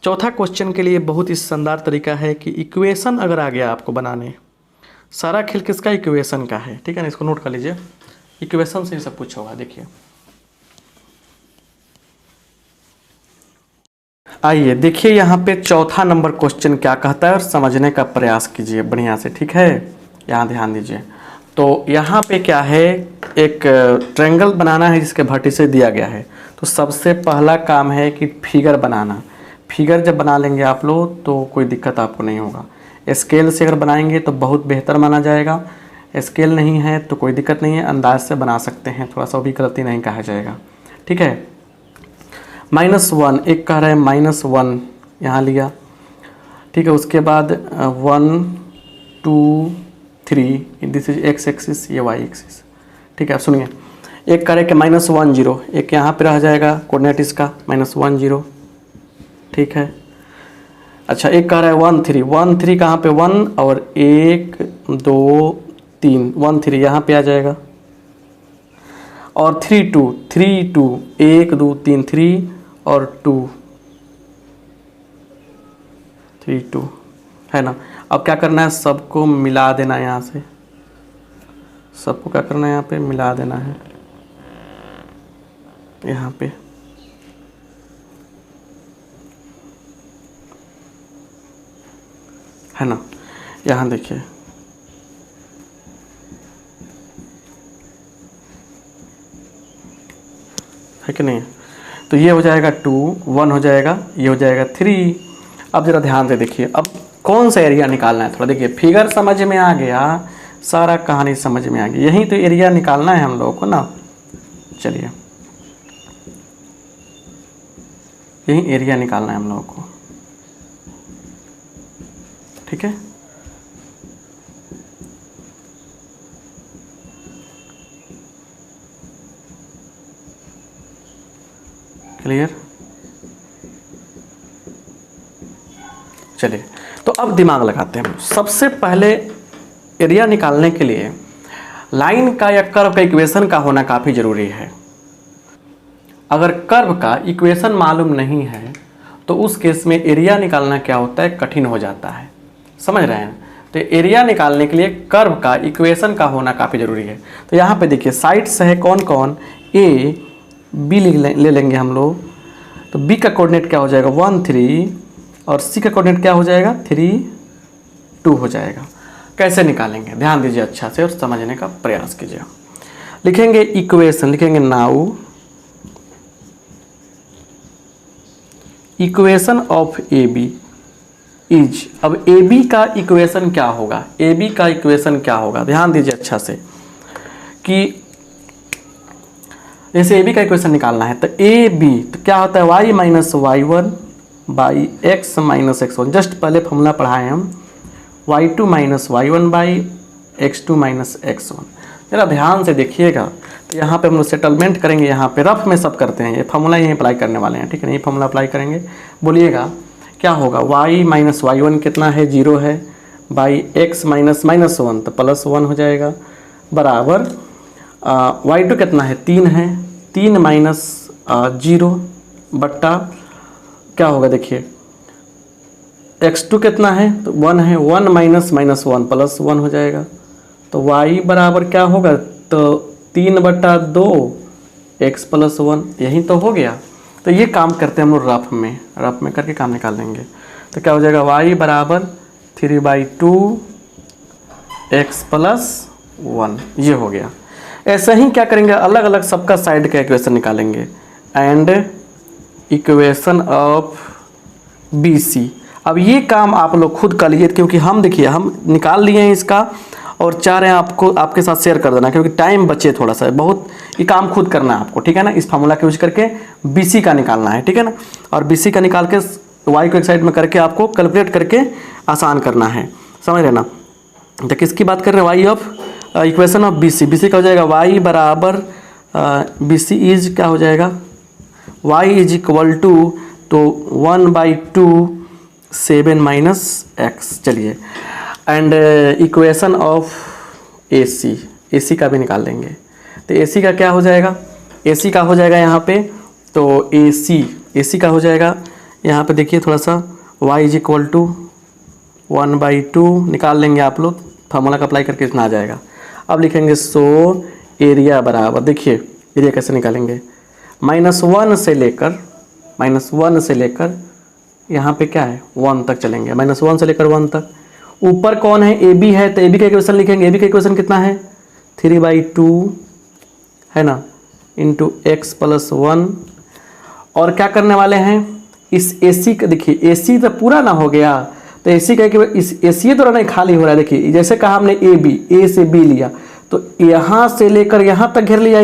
चौथा क्वेश्चन के लिए बहुत ही शानदार तरीका है कि इक्वेशन अगर आ गया आपको बनाने, सारा खेल किसका, इक्वेशन का है, ठीक है ना, इसको नोट कर लीजिए, इक्वेशन से ही सब कुछ होगा। देखिए आइए देखिए यहाँ पे चौथा नंबर क्वेश्चन क्या कहता है और समझने का प्रयास कीजिए बढ़िया से, ठीक है, यहाँ ध्यान दीजिए। तो यहाँ पे क्या है, एक ट्रायंगल बनाना है जिसके वर्टिसेस दिया गया है। तो सबसे पहला काम है कि फिगर बनाना, फिगर जब बना लेंगे आप लोग तो कोई दिक्कत आपको नहीं होगा। स्केल से अगर बनाएंगे तो बहुत बेहतर माना जाएगा, स्केल नहीं है तो कोई दिक्कत नहीं है, अंदाज से बना सकते हैं, थोड़ा सा भी गलती नहीं कहा जाएगा, ठीक है। -1 एक कह रहा है, -1 यहाँ लिया, ठीक है, उसके बाद 1 2 3, दिस इज x एक्सिस, ये y एक्सिस, ठीक है। अब सुनिए, एक कह रहे कि -1 0, एक यहाँ पे रह जाएगा कोऑर्डिनेट इसका -1 0, ठीक है। अच्छा एक कह रहा है 1 3 कहाँ पे, 1 और 1 2 3, 1 3 यहाँ पे आ जाएगा, और 3 2 1 2 3 3 और 2 3 2 है ना। अब क्या करना है, सबको मिला देना, यहाँ से सबको क्या करना है, यहाँ पे मिला देना है, यहाँ पे है ना। यहाँ देखिए है कि नहीं, तो ये हो जाएगा 2 1 हो जाएगा, ये हो जाएगा 3। अब ज़रा ध्यान से देखिए, अब कौन सा एरिया निकालना है, थोड़ा देखिए, फिगर समझ में आ गया, सारा कहानी समझ में आ गई, यही तो एरिया निकालना है हम लोगों को ना। चलिए यही एरिया निकालना है हम लोगों को, ठीक है। क्लियर, चलिए तो अब दिमाग लगाते हैं। सबसे पहले एरिया निकालने के लिए लाइन का या कर्व का इक्वेशन का होना काफ़ी ज़रूरी है। अगर कर्व का इक्वेशन मालूम नहीं है तो उस केस में एरिया निकालना क्या होता है, कठिन हो जाता है, समझ रहे हैं। तो एरिया निकालने के लिए कर्व का इक्वेशन का होना काफ़ी ज़रूरी है। तो यहाँ पे देखिए साइड्स है कौन कौन, ए बी ले लेंगे हम लोग, तो बी का कोऑर्डिनेट क्या हो जाएगा 1 3, और सी का कोऑर्डिनेट क्या हो जाएगा 3 2 हो जाएगा। कैसे निकालेंगे, ध्यान दीजिए अच्छा से और समझने का प्रयास कीजिए। लिखेंगे इक्वेशन, लिखेंगे now equation of A B is, अब ए बी का इक्वेशन क्या होगा, ए बी का इक्वेशन क्या होगा, ध्यान दीजिए अच्छा से कि जैसे ए बी का इक्वेशन निकालना है तो ए बी तो क्या होता है, y minus y1 by x minus x1, just पहले फॉर्मूला पढ़ाए हम, y2 minus y1 by x2 minus x1। जरा ध्यान से देखिएगा, तो यहाँ पे हम लोग सेटलमेंट करेंगे, यहाँ पे रफ में सब करते हैं, ये फॉर्मूला यहीं अप्लाई करने वाले हैं, ठीक है ना, ये फॉर्मूला अप्लाई करेंगे। बोलिएगा क्या होगा, y माइनस y1 कितना है 0 है, बाई x माइनस -1 तो +1 हो जाएगा, बराबर y2 कितना है 3 है, 3 माइनस 0 बट्टा क्या होगा देखिए x2 कितना है तो 1 है, 1 माइनस माइनस 1 प्लस 1 हो जाएगा। तो y बराबर क्या होगा तो 3/2 x प्लस 1, यही तो हो गया। तो ये काम करते हैं हम लोग रफ में करके काम निकाल लेंगे। तो क्या हो जाएगा y बराबर 3/2 x प्लस 1, ये हो गया। ऐसा ही क्या करेंगे अलग अलग सबका साइड का इक्वेशन निकालेंगे। एंड इक्वेशन ऑफ BC, अब ये काम आप लोग खुद कर लीजिए क्योंकि हम देखिए हम निकाल लिए हैं इसका और चाह रहे हैं आपको आपके साथ शेयर कर देना क्योंकि टाइम बचे थोड़ा सा, बहुत ये काम खुद करना है आपको, ठीक है ना। इस फार्मूला के यूज करके BC का निकालना है, ठीक है ना। और BC का निकाल के y को एक साइड में करके आपको कैलकुलेट करके आसान करना है, समझ लेना। तो किसकी बात कर रहे हैं y of equation of BC का हो जाएगा y बराबर BC इज क्या हो जाएगा y इज इक्वल टू तो 1/2 7 माइनस एक्स। चलिए एंड इक्वेशन ऑफ AC का भी निकाल लेंगे। तो AC का क्या हो जाएगा, AC का हो जाएगा यहाँ पे तो AC का हो जाएगा यहाँ पे देखिए थोड़ा सा y इज इक्वल टू 1/2 निकाल लेंगे आप लोग, फार्मूला का अप्लाई करके इतना आ जाएगा। अब लिखेंगे सो एरिया बराबर, देखिए एरिया कैसे निकालेंगे -1 से लेकर यहाँ पे क्या है 1 तक चलेंगे, -1 से लेकर 1 तक। ऊपर कौन है AB है तो AB का इक्वेशन लिखेंगे। AB का इक्वेशन कितना है 3/2 है ना इंटू x प्लस 1। और क्या करने वाले हैं इस AC का, देखिए AC तो पूरा ना हो गया तो AC का इस AC तो नहीं खाली हो रहा है। देखिए जैसे कहा हमने A से B लिया तो यहाँ से लेकर यहाँ तक घेर लिया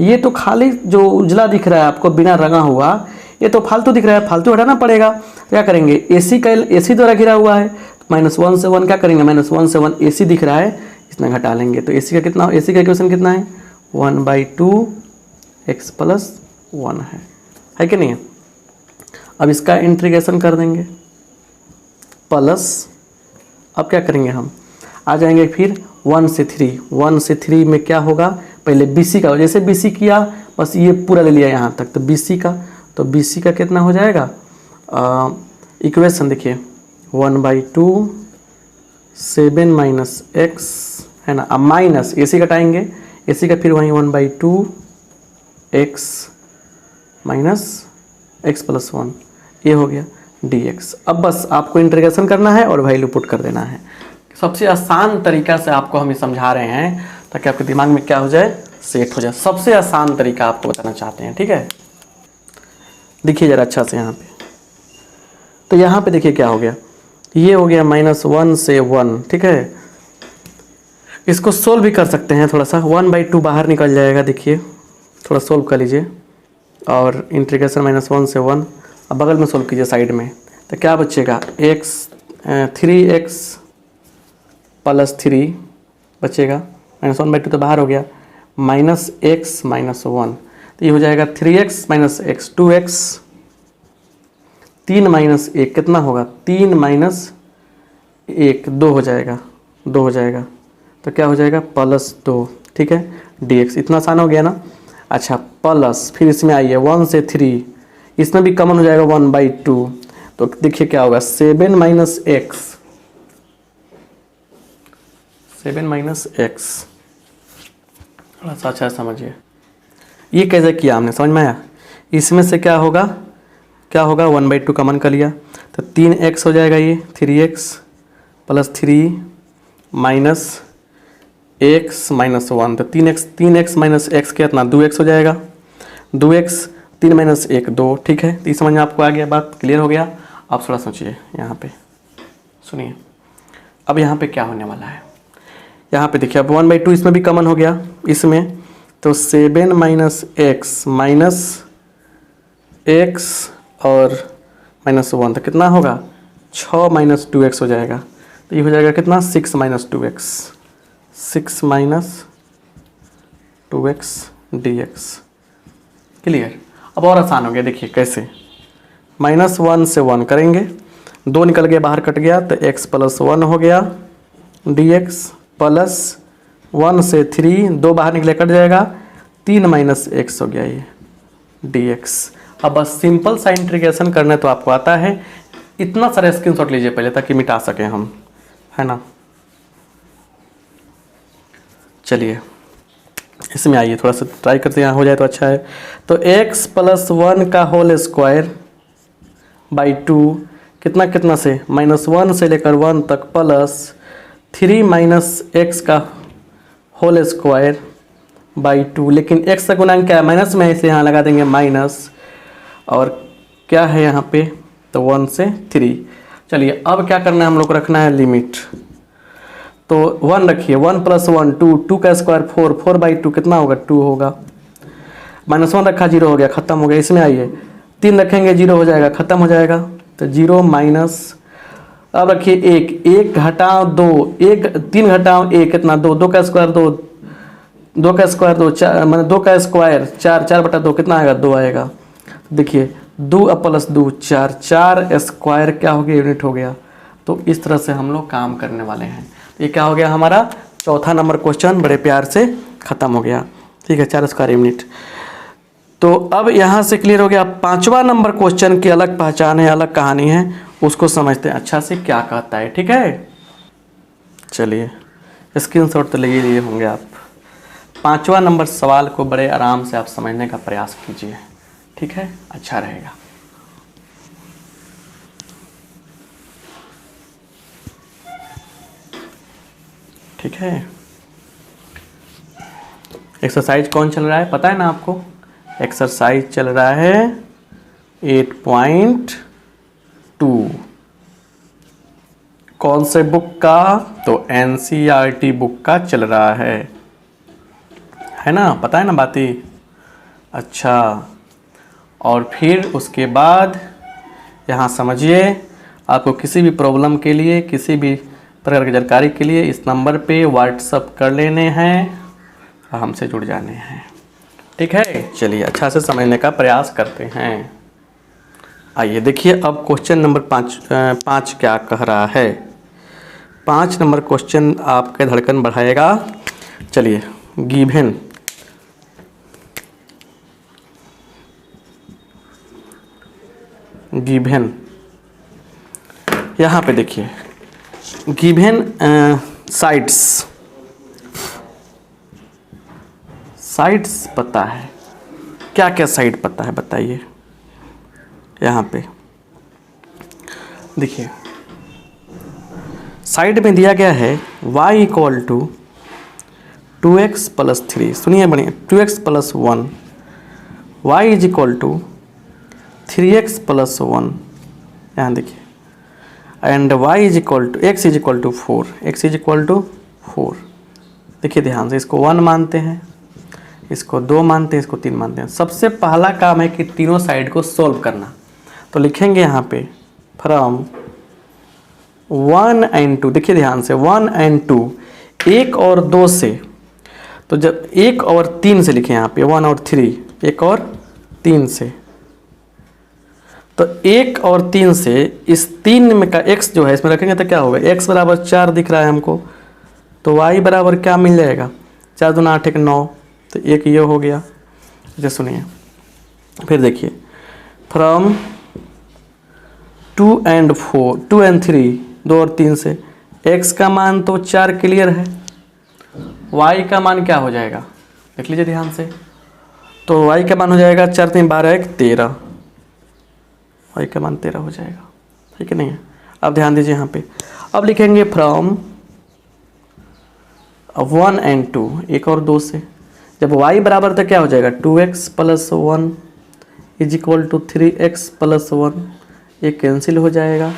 ये तो खाली जो उजला दिख रहा है आपको बिना रंगा हुआ ये तो फालतू दिख रहा है, फालतू हटाना पड़ेगा। क्या करेंगे AC द्वारा घिरा हुआ है -1 से 1 क्या करेंगे -1 से 1 AC दिख रहा है इतना घटा लेंगे। तो AC का कितना, AC का इक्वेशन कितना है 1/2 x प्लस 1 है कि नहीं है। अब इसका इंटीग्रेशन कर देंगे प्लस, अब क्या करेंगे हम आ जाएंगे फिर 1 से 3 में क्या होगा पहले BC का, जैसे BC किया बस ये पूरा ले लिया यहाँ तक। तो BC का कितना हो जाएगा इक्वेशन देखिए 1/2 7 माइनस एक्स है ना। अब माइनस AC घटाएंगे, AC का फिर वहीं 1/2 x माइनस x प्लस 1 ये हो गया dx। अब बस आपको इंटीग्रेशन करना है और वैल्यू पुट कर देना है। सबसे आसान तरीका से आपको हम ये समझा रहे हैं ताकि आपके दिमाग में क्या हो जाए सेट हो जाए। सबसे आसान तरीका आपको बताना चाहते हैं, ठीक है। देखिए ज़रा अच्छा से यहाँ पे, तो यहाँ पे देखिए क्या हो गया, ये हो गया -1 से 1, ठीक है। इसको सोल्व भी कर सकते हैं थोड़ा सा, 1/2 बाहर निकल जाएगा, देखिए थोड़ा सोल्व कर लीजिए और इंटीग्रेशन -1 से 1 अब बगल में सोल्व कीजिए साइड में। तो क्या बचेगा 3x प्लस 3 बचेगा, -1/2 तो बाहर हो गया, -x - 1 तो ये हो जाएगा 3x - x 2x 3 माइनस 1 कितना होगा 3 माइनस 1 2 हो जाएगा तो क्या हो जाएगा +2, ठीक है dx। इतना आसान हो गया ना। अच्छा प्लस फिर इसमें आइए 1 से 3 इसमें भी कॉमन हो जाएगा 1/2 तो देखिए क्या होगा 7 माइनस x थोड़ा सा अच्छा समझिए ये कैसे किया हमने, समझ में आया। इसमें से क्या होगा 1/2 कॉमन कर लिया तो 3x हो जाएगा, ये 3x plus 3 minus x minus 1 तो 3x माइनस x कितना 2x हो जाएगा, 2x 3 माइनस 1 2, ठीक है। तो इस समझ में आपको आ गया, बात क्लियर हो गया। आप थोड़ा सोचिए यहाँ पे, सुनिए अब यहाँ पे क्या होने वाला है। यहाँ पे देखिए अब 1/2 इसमें भी कॉमन हो गया इसमें तो 7 माइनस x और -1 तो कितना होगा 6 माइनस 2x हो जाएगा। तो ये हो जाएगा कितना 6 minus 2x 6 minus 2x dx। Clear. अब और आसान हो गया, देखिए कैसे -1 से 1 करेंगे, 2 निकल गया बाहर कट गया तो x प्लस 1 हो गया dx प्लस 1 से 3, 2 बाहर निकले कट जाएगा, 3 माइनस एक्स हो गया ये dx। अब बस सिंपल सा इंटीग्रेशन करना तो आपको आता है, इतना सारा स्क्रीनशॉट लीजिए पहले ताकि मिटा सकें हम, है ना। चलिए इसमें आइए थोड़ा सा ट्राई करते हैं, हो जाए तो अच्छा है। तो x प्लस 1 का होल स्क्वायर बाई 2 कितना कितना से -1 से लेकर 1 तक प्लस 3 माइनस एक्स का होल स्क्वायर बाई 2, लेकिन x का गुणांक क्या है, माइनस में है इसलिए यहाँ लगा देंगे माइनस, और क्या है यहाँ पे तो 1 से 3। चलिए अब क्या करना है, हम लोग को रखना है लिमिट। तो 1 रखिए, 1 प्लस 1 2, 2 का स्क्वायर 4, 4 बाई 2 कितना होगा 2 होगा, -1 रखा 0 हो गया, ख़त्म हो गया। इसमें आइए 3 रखेंगे 0 हो जाएगा, ख़त्म हो जाएगा। तो 0 माइनस, अब रखिए 1 घटाओ 2, 3 घटाओ 1 कितना 2, 2 का स्क्वायर 2, 2 का स्क्वायर 2, 4 मतलब 2 का स्क्वायर 4, 4/2 कितना आएगा 2 आएगा। देखिए 2 प्लस 2 4, 4 स्क्वायर क्या हो गया यूनिट हो गया। तो इस तरह से हम लोग काम करने वाले हैं। ये क्या हो गया हमारा चौथा नंबर क्वेश्चन, बड़े प्यार से ख़त्म हो गया। ठीक है, 4 स्क्वायर यूनिट। तो अब यहाँ से क्लियर हो गया। 5वां नंबर क्वेश्चन की अलग पहचान है, अलग कहानी है, उसको समझते हैं अच्छा से क्या कहता है। ठीक है, चलिए स्क्रीनशॉट तो ले लिए होंगे आप। 5वां नंबर सवाल को बड़े आराम से आप समझने का प्रयास कीजिए, ठीक है, अच्छा रहेगा। ठीक है, एक्सरसाइज कौन चल रहा है पता है ना आपको, एक्सरसाइज चल रहा है 8.2। कौन से बुक का, तो NCERT बुक का चल रहा है ना, पता है ना बाती। अच्छा, और फिर उसके बाद यहाँ समझिए, आपको किसी भी प्रॉब्लम के लिए, किसी भी प्रकार की जानकारी के लिए इस नंबर पे व्हाट्सअप कर लेने हैं, हमसे जुड़ जाने हैं। ठीक है, चलिए अच्छा से समझने का प्रयास करते हैं। आइए देखिए अब क्वेश्चन नंबर 5 क्या कह रहा है। 5 नंबर क्वेश्चन आपके धड़कन बढ़ाएगा। चलिए, गिवन यहाँ पे देखिए, गिवन साइड्स पता है, क्या क्या साइड पता है बताइए। यहाँ पे देखिए साइड में दिया गया है y equal to 2x plus 3, सुनिए बढ़िया, 2x plus 1, y is equal to 3x plus 1, यहाँ देखिए, and y is equal to x is equal to 4, x is equal to 4। देखिए ध्यान से, इसको 1 मानते हैं, इसको 2 मानते हैं, इसको 3 मानते हैं। सबसे पहला काम है कि तीनों साइड को सॉल्व करना। तो लिखेंगे यहाँ पे फ्रॉम 1 and 2, देखिए ध्यान से 1 and 2, 1 और 2 से, तो जब 1 और 3 से लिखें यहाँ पे 1 और 3, 1 और 3 से, तो 1 और 3 से इस 3 में का x जो है इसमें रखेंगे तो क्या होगा, x बराबर 4 दिख रहा है हमको, तो y बराबर क्या मिल जाएगा, 4 दूना 8 1 9, तो एक ये हो गया। अच्छा सुनिए, फिर देखिए फ्रॉम 2 and 4, 2 and 3, 2 और 3 से x का मान तो 4 क्लियर है, y का मान क्या हो जाएगा देख लीजिए ध्यान से। तो y का मान हो जाएगा 4 3 12 1 13, y का मान 13 हो जाएगा, ठीक है नहीं है। अब ध्यान दीजिए यहाँ पे, अब लिखेंगे फ्रॉम 1 and 2, 1 और 2 से, जब y बराबर तो क्या हो जाएगा 2x plus 1 is equal to 3x plus 1, ये कैंसिल हो जाएगा।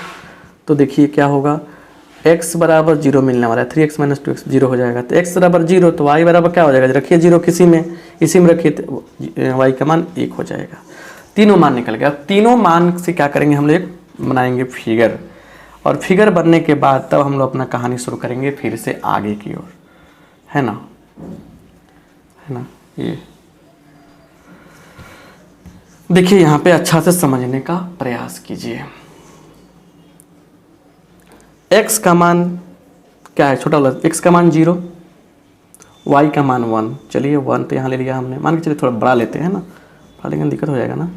तो देखिए क्या होगा, x बराबर 0 मिलने वाला है, 3x माइनस 2x 0 हो जाएगा। तो x बराबर 0, तो y बराबर क्या हो जाएगा, रखिए 0 किसी में, इसी में रखिए, तो y का मान 1 हो जाएगा। तीनों मान निकल गया। अब तीनों मान से क्या करेंगे, हम लोग बनाएंगे फिगर, और फिगर बनने के बाद तब हम लोग अपना कहानी शुरू करेंगे फिर से आगे की ओर, है ना, है ना। ये देखिए यहाँ पे अच्छा से समझने का प्रयास कीजिए। x का मान क्या है, छोटा वाला x का मान 0, y का मान 1, चलिए 1 तो यहाँ ले लिया हमने, मान के चलिए थोड़ा बड़ा लेते हैं ना, बड़ा लेकिन दिक्कत हो जाएगा ना,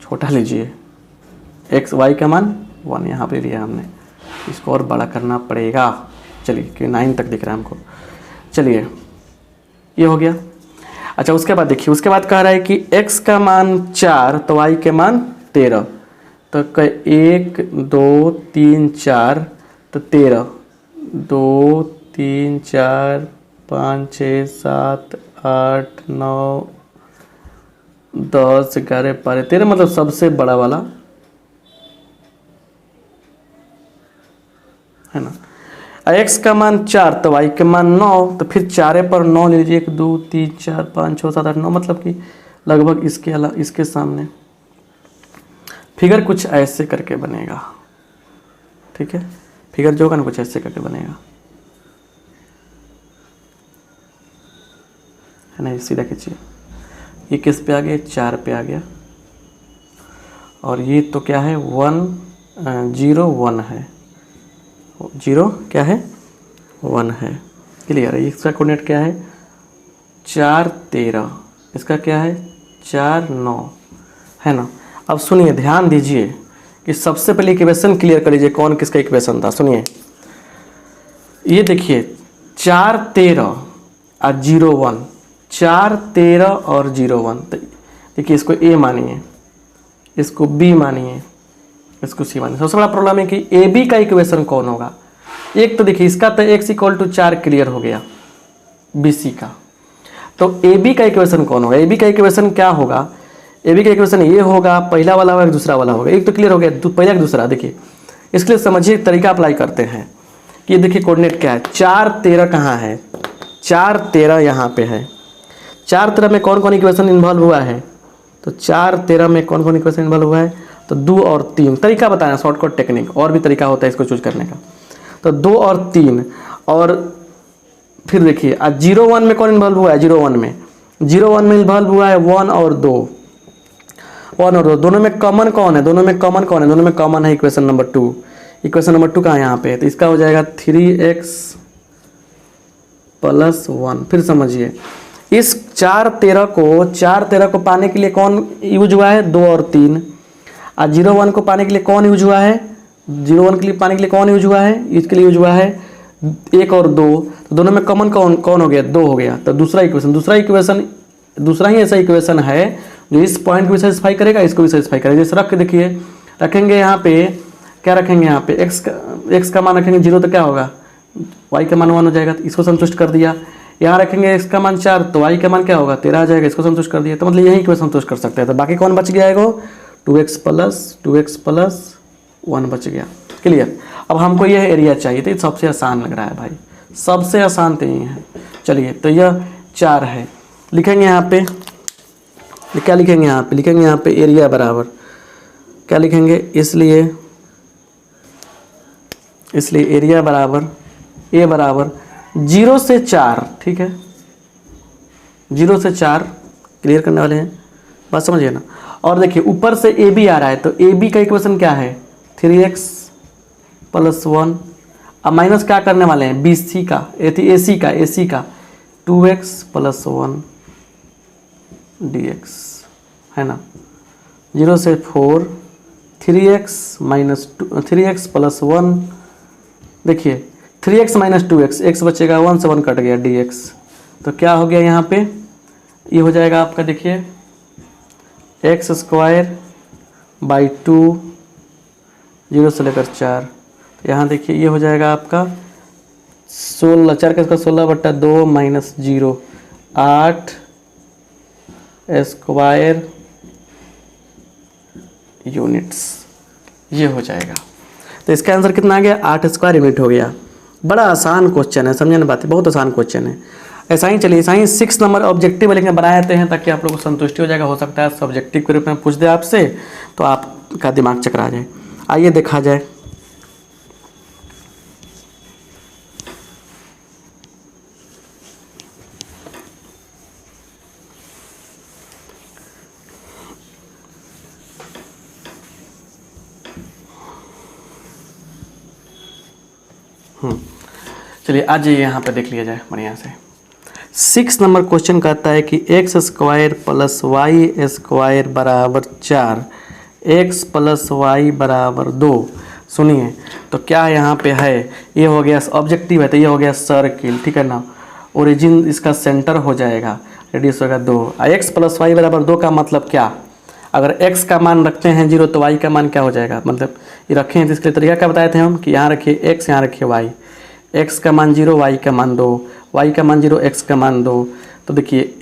छोटा लीजिए, y का मान 1 यहाँ पे लिया हमने, इसको और बड़ा करना पड़ेगा, चलिए कि 9 तक दिख रहा है हमको, चलिए ये हो गया। अच्छा उसके बाद देखिए, उसके बाद कह रहा है कि x का मान 4 तो y के मान 13, तो 1 2 3 4 तो 13, 2 3 4 5 6 7 8 9 10 11 12 13, मतलब सबसे बड़ा वाला है ना। x का मान 4 तो y के मान 9, तो फिर 4 पर 9 ले लीजिए, 1 2 3 4 5 6 7 8 9, मतलब कि लगभग इसके सामने फिगर कुछ ऐसे करके बनेगा, ठीक है, फिगर जो होगा ना कुछ ऐसे करके बनेगा, है ना, सीधा खींचिए, ये किस पे आ गया, 4 पे आ गया, और ये तो क्या है 1 0 1 है, 0 क्या है 1 है, क्लियर है। इसका कोऑर्डिनेट क्या है 4 13, इसका क्या है 4 9, है ना। अब सुनिए ध्यान दीजिए कि सबसे पहले इक्वेशन क्लियर कर लीजिए, कौन किसका इक्वेशन था, सुनिए ये देखिए 4 13 और 0 1, 4 13 और 0 1, तो देखिए इसको a मानिए, इसको b मानिए, इसको c मानिए। सबसे बड़ा प्रॉब्लम है कि ए बी का इक्वेशन कौन होगा, एक तो देखिए इसका तो x = 4 क्लियर हो गया, बी सी का, तो ए बी का इक्वेशन कौन होगा, ए बी का इक्वेशन क्या होगा, ए बी का इक्वेशन ये होगा, पहला वाला होगा दूसरा वाला होगा, एक तो क्लियर हो गया, पहला दूसरा। देखिए इसके लिए समझिए तरीका अप्लाई करते हैं कि देखिए कोऑर्डिनेट क्या है, 4 13 कहाँ है, 4 13 यहाँ पे है, 4 13 में कौन कौन इक्वेशन इन्वॉल्व हुआ है, तो 4 13 में कौन कौन इक्वेशन इन्वॉल्व हुआ है, तो 2 और 3, तरीका बताया शॉर्टकट टेक्निक, और भी तरीका होता है इसको चूज करने का, तो 2 और 3, और फिर देखिए 0 1 में कौन इन्वॉल्व हुआ है, 0 1 में इन्वॉल्व हुआ है 1 और 2, 1 और 2 दोनों में कॉमन कौन है, दोनों में कॉमन है इक्वेशन नंबर 2, इक्वेशन नंबर 2 कहाँ यहाँ पे है, तो इसका हो जाएगा 3x + 1। फिर समझिए इस 4 13 को पाने के लिए कौन यूज हुआ है, 2 और 3, और 0 1 को पाने के लिए कौन यूज हुआ है, 0 1 के लिए पाने के लिए कौन यूज हुआ है, इसके लिए यूज हुआ है 1 और 2, तो दोनों में कॉमन कौन हो गया, 2 हो गया, तो दूसरा ही ऐसा इक्वेशन है जो इस पॉइंट को भी सेटिस्फाई करेगा, इसको भी सेटिस्फाई करेगा। जैसे रख के देखिए, रखेंगे यहाँ पे क्या रखेंगे, यहाँ पे x का मान रखेंगे 0 तो क्या होगा, y का मान 1 हो जाएगा, तो इसको संतुष्ट कर दिया। यहाँ रखेंगे x का मान 4 तो y का मान क्या होगा 13 आ जाएगा, इसको संतुष्ट कर दिया, तो मतलब यही इक्वेशन संतुष्ट कर सकते हैं। तो बाकी कौन बच गया है, 2x + 1 बच गया, क्लियर। अब हमको यह एरिया चाहिए, तो ये सबसे आसान लग रहा है भाई, सबसे आसान तो यही है। चलिए तो यह 4 है, लिखेंगे यहाँ पे, क्या लिखेंगे यहाँ पे एरिया बराबर क्या लिखेंगे, इसलिए एरिया बराबर a बराबर 0 से 4, ठीक है, 0 से 4 क्लियर करने वाले हैं, बात समझिए ना। और देखिए ऊपर से ए बी आ रहा है, तो ए बी का इक्वेशन क्या है 3x + 1, अब माइनस क्या करने वाले हैं बी सी का, ए सी का 2x + 1 dx, है ना, 0 से 4 3x + 1, देखिए 3x - 2x, x बचेगा 1 से 1 कट गया dx, तो क्या हो गया यहाँ पे, ये हो जाएगा आपका, देखिए x² / 2 0 से लेकर 4, यहाँ देखिए ये हो जाएगा आपका 16, 4 का 16/2 - 0 8 स्क्वायर यूनिट्स, ये हो जाएगा। तो इसका आंसर कितना आ गया, 8 स्क्वायर यूनिट हो गया। बड़ा आसान क्वेश्चन है, समझे ना बात, बहुत आसान क्वेश्चन है। ऐसा ही चलिए, ऐसा ही 6 नंबर ऑब्जेक्टिव लेकर बनाए थे हैं, ताकि आप लोगों को संतुष्टि हो जाएगा, हो सकता है सब्जेक्टिव के रूप में पूछ दे आपसे, तो आपका दिमाग चकरा जाए। आइए देखा जाए, चलिए आज यहाँ पे देख लिया जाए बढ़िया से। 6 नंबर क्वेश्चन कहता है कि x square plus y square बराबर 4, एक्स प्लस वाई बराबर 2। सुनिए, तो क्या यहाँ पे है, ये हो गया ऑब्जेक्टिव है, तो ये हो गया सर्किल, ठीक है ना। ओरिजिन इसका सेंटर हो जाएगा, रेडियस होगा 2। एक्स प्लस वाई बराबर 2 का मतलब क्या, अगर x का मान रखते हैं 0 तो y का मान क्या हो जाएगा, मतलब ये रखे हैं तो इसके लिए तरीका क्या बताए थे हम कि यहाँ रखिए x, यहाँ रखिए y, x का मान 0, y का मान 2, y का मान 0, x का मान 2। तो देखिए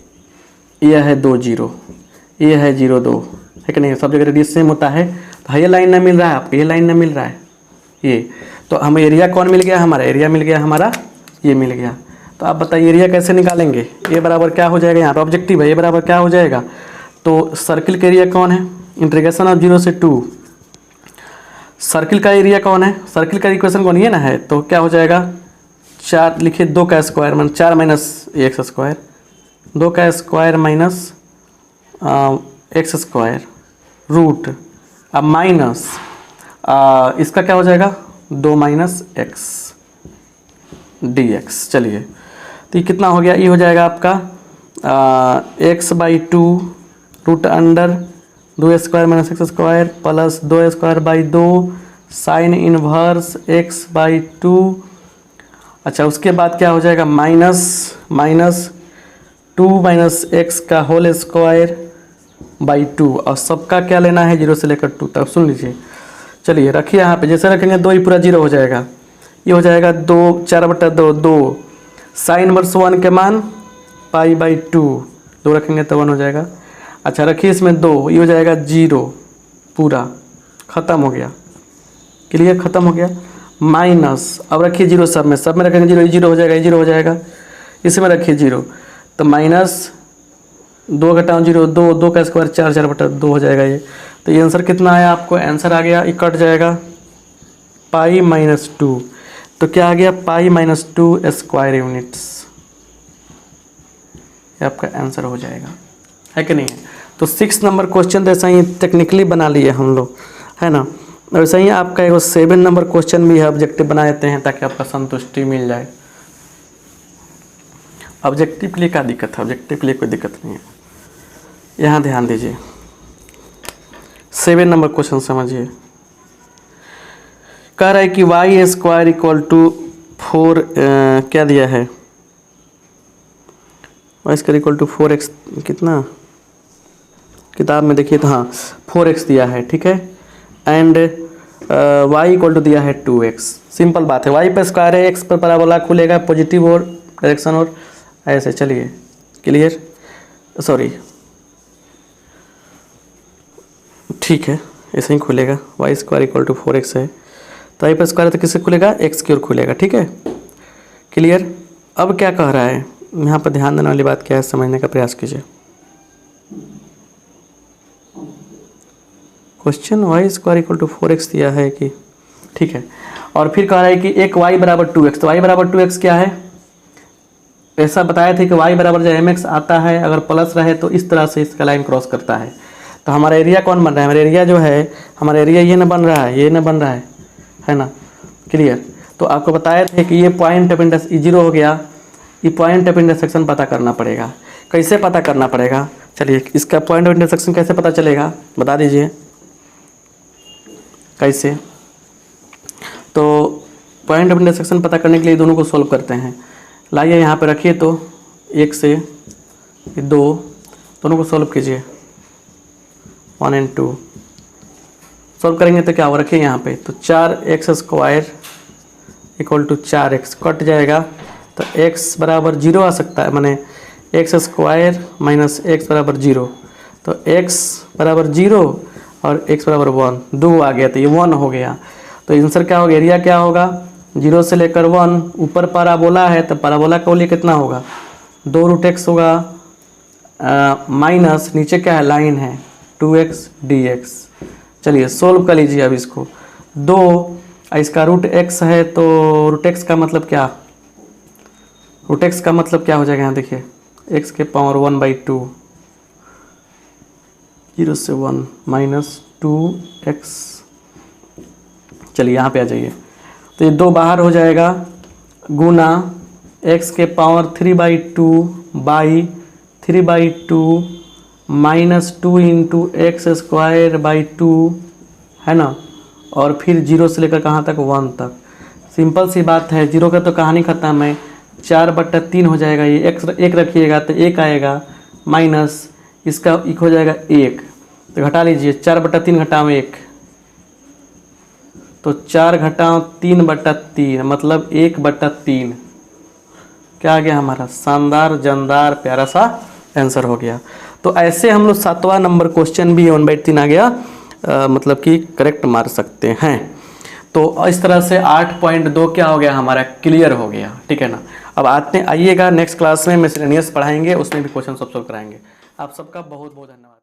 ये है 2 0, ये है 0 2, है कि नहीं, सब जगह रेडियस सेम होता है। तो ये लाइन ना मिल रहा है आपको, ये लाइन ना मिल रहा है, ये तो हमें एरिया कौन मिल गया, हमारा एरिया मिल गया, हमारा ये मिल गया। तो आप बताइए एरिया कैसे निकालेंगे, ये बराबर क्या हो जाएगा, यहाँ पर ऑब्जेक्टिव है, ये बराबर क्या हो जाएगा। तो सर्किल का एरिया कौन है, इंटीग्रेशन ऑफ 0 से 2, सर्किल का एरिया कौन है, सर्किल का इक्वेशन कौन, ये ना है। तो क्या हो जाएगा, 4 लिखिए, 2 का स्क्वायर मान 4 माइनस एक्स स्क्वायर, 2 का square minus x square root, अब माइनस इसका क्या हो जाएगा 2 माइनस एक्स डी एक्स। चलिए, तो ये कितना हो गया, ये हो जाएगा आपका x by 2 root under 2 square minus x square plus 2 square by 2 sine inverse x by 2। अच्छा, उसके बाद क्या हो जाएगा, माइनस 2 माइनस एक्स का होल स्क्वायर बाई 2, और सबका क्या लेना है 0 से लेकर 2 तक। सुन लीजिए, चलिए रखिए यहाँ पे, जैसे रखेंगे 2 ही पूरा 0 हो जाएगा, ये हो जाएगा 2 4/2 2 साइन इनवर्स 1 के मान पाई बाई 2, 2 रखेंगे तो 1 हो जाएगा। अच्छा रखिए इसमें 2, ये हो जाएगा 0, पूरा ख़त्म हो गया, क्लियर, ख़त्म हो गया। माइनस, अब रखिए 0 सब में रखेंगे 0, 0 हो जाएगा, 0 हो जाएगा, इसमें रखिए 0, तो माइनस 2 घटाओ 0 2, 2 का स्क्वायर 4 4/2 हो जाएगा ये। तो ये आंसर कितना आया आपको, आंसर आ गया, ये कट जाएगा पाई माइनस 2, तो क्या आ गया पाई माइनस 2 स्क्वायर यूनिट्स, ये आपका आंसर हो जाएगा, है कि नहीं है। तो 6 नंबर क्वेश्चन तो ऐसा ही टेक्निकली बना लिए हम लोग, है ना। वैसे ही आपका एक 7 नंबर क्वेश्चन भी है, ऑब्जेक्टिव बना देते हैं ताकि आपका संतुष्टि मिल जाए। ऑब्जेक्टिव के लिए क्या दिक्कत है, ऑब्जेक्टिव के लिए कोई दिक्कत नहीं है। यहाँ ध्यान दीजिए, 7 नंबर क्वेश्चन समझिए, कह रहा है कि वाई स्क्वायर इक्वल टू 4 क्या दिया है, Y square equal to 4x, कितना किताब में देखिए, तो हाँ 4x दिया है, ठीक है, एंड y इक्वल टू दिया है 2x। सिंपल बात है, y पे स्क्वायर है, x पर पैराबोला खुलेगा, पॉजिटिव और डायरेक्शन और ऐसे। चलिए क्लियर, सॉरी ठीक है, ऐसे ही खुलेगा, Y square equal to 4x है, तो y पर स्क्वायर तो किससे खुलेगा, x की ओर खुलेगा, ठीक है, क्लियर। अब क्या कह रहा है, यहाँ पर ध्यान देने वाली बात क्या है, समझने का प्रयास कीजिए। Question y square equal to 4x दिया है कि, ठीक है, और फिर कह रहा है कि एक y बराबर 2x, तो y बराबर 2x क्या है, ऐसा बताया था कि y बराबर जब mx आता है अगर प्लस रहे तो इस तरह से इसका लाइन क्रॉस करता है। तो हमारा एरिया कौन बन रहा है, हमारा एरिया जो है, हमारा एरिया ये ना बन रहा है, ये ना बन रहा है ना, क्लियर। तो आपको बताया था कि ये पॉइंट ऑफ इंटरसेक्शन 0 हो गया, ये पॉइंट ऑफ इंटरसेक्शन पता करना पड़ेगा। कैसे पता करना पड़ेगा, चलिए इसका पॉइंट ऑफ इंटरसेक्शन कैसे पता चलेगा बता दीजिए, कैसे। तो पॉइंट ऑफ इंटरसेक्शन पता करने के लिए दोनों को सॉल्व करते हैं। लाइए यहाँ पे रखिए, तो 1 से 2 दोनों को सॉल्व कीजिए, 1 और 2 सॉल्व करेंगे तो क्या हो, रखिए यहाँ पे, तो 4x square equal to 4x cut जाएगा, तो x बराबर 0 आ सकता है, माने एक्स स्क्वायर माइनस एक्स बराबर 0, तो x बराबर 0 और x बराबर 1, 2 आ गया, तो ये 1 हो गया। तो आंसर क्या होगा, एरिया क्या होगा, 0 से लेकर 1, ऊपर पैराबोला है तो पैराबोला का लिए कितना होगा 2√x होगा, माइनस नीचे क्या है लाइन है 2x dx। चलिए सोल्व कर लीजिए अब इसको, 2 इसका √x है, तो √x का मतलब क्या, √x का मतलब क्या हो जाएगा, यहाँ देखिए x के पावर 1/2, 0 से 1 माइनस 2x। चलिए यहाँ पे आ जाइए, तो ये 2 बाहर हो जाएगा, गुना x के पावर 3/2 बाई 3/2 -2 इंटू x²/2 है ना, और फिर 0 से लेकर कहाँ तक 1 तक। सिंपल सी बात है, 0 का तो कहानी ख़त्म है, 4/3 हो जाएगा, ये x 1 रखिएगा तो 1 आएगा, माइनस इसका 1 हो जाएगा 1, तो घटा लीजिए 4/3 घटाओ 1, तो 4 घटाओ 3/3 मतलब 1/3। क्या आ गया हमारा? शानदार जानदार प्यारा सा आंसर हो गया। तो ऐसे हम लोग 7वां नंबर क्वेश्चन भी 1/3 आ गया, मतलब कि करेक्ट मार सकते हैं। तो इस तरह से 8.2 क्या हो गया हमारा? क्लियर हो गया, ठीक है ना। अब आइएगा नेक्स्ट क्लास में मिसलेनियस पढ़ाएंगे, उसमें भी क्वेश्चन सब सॉल्व कराएंगे। आप सबका बहुत बहुत धन्यवाद।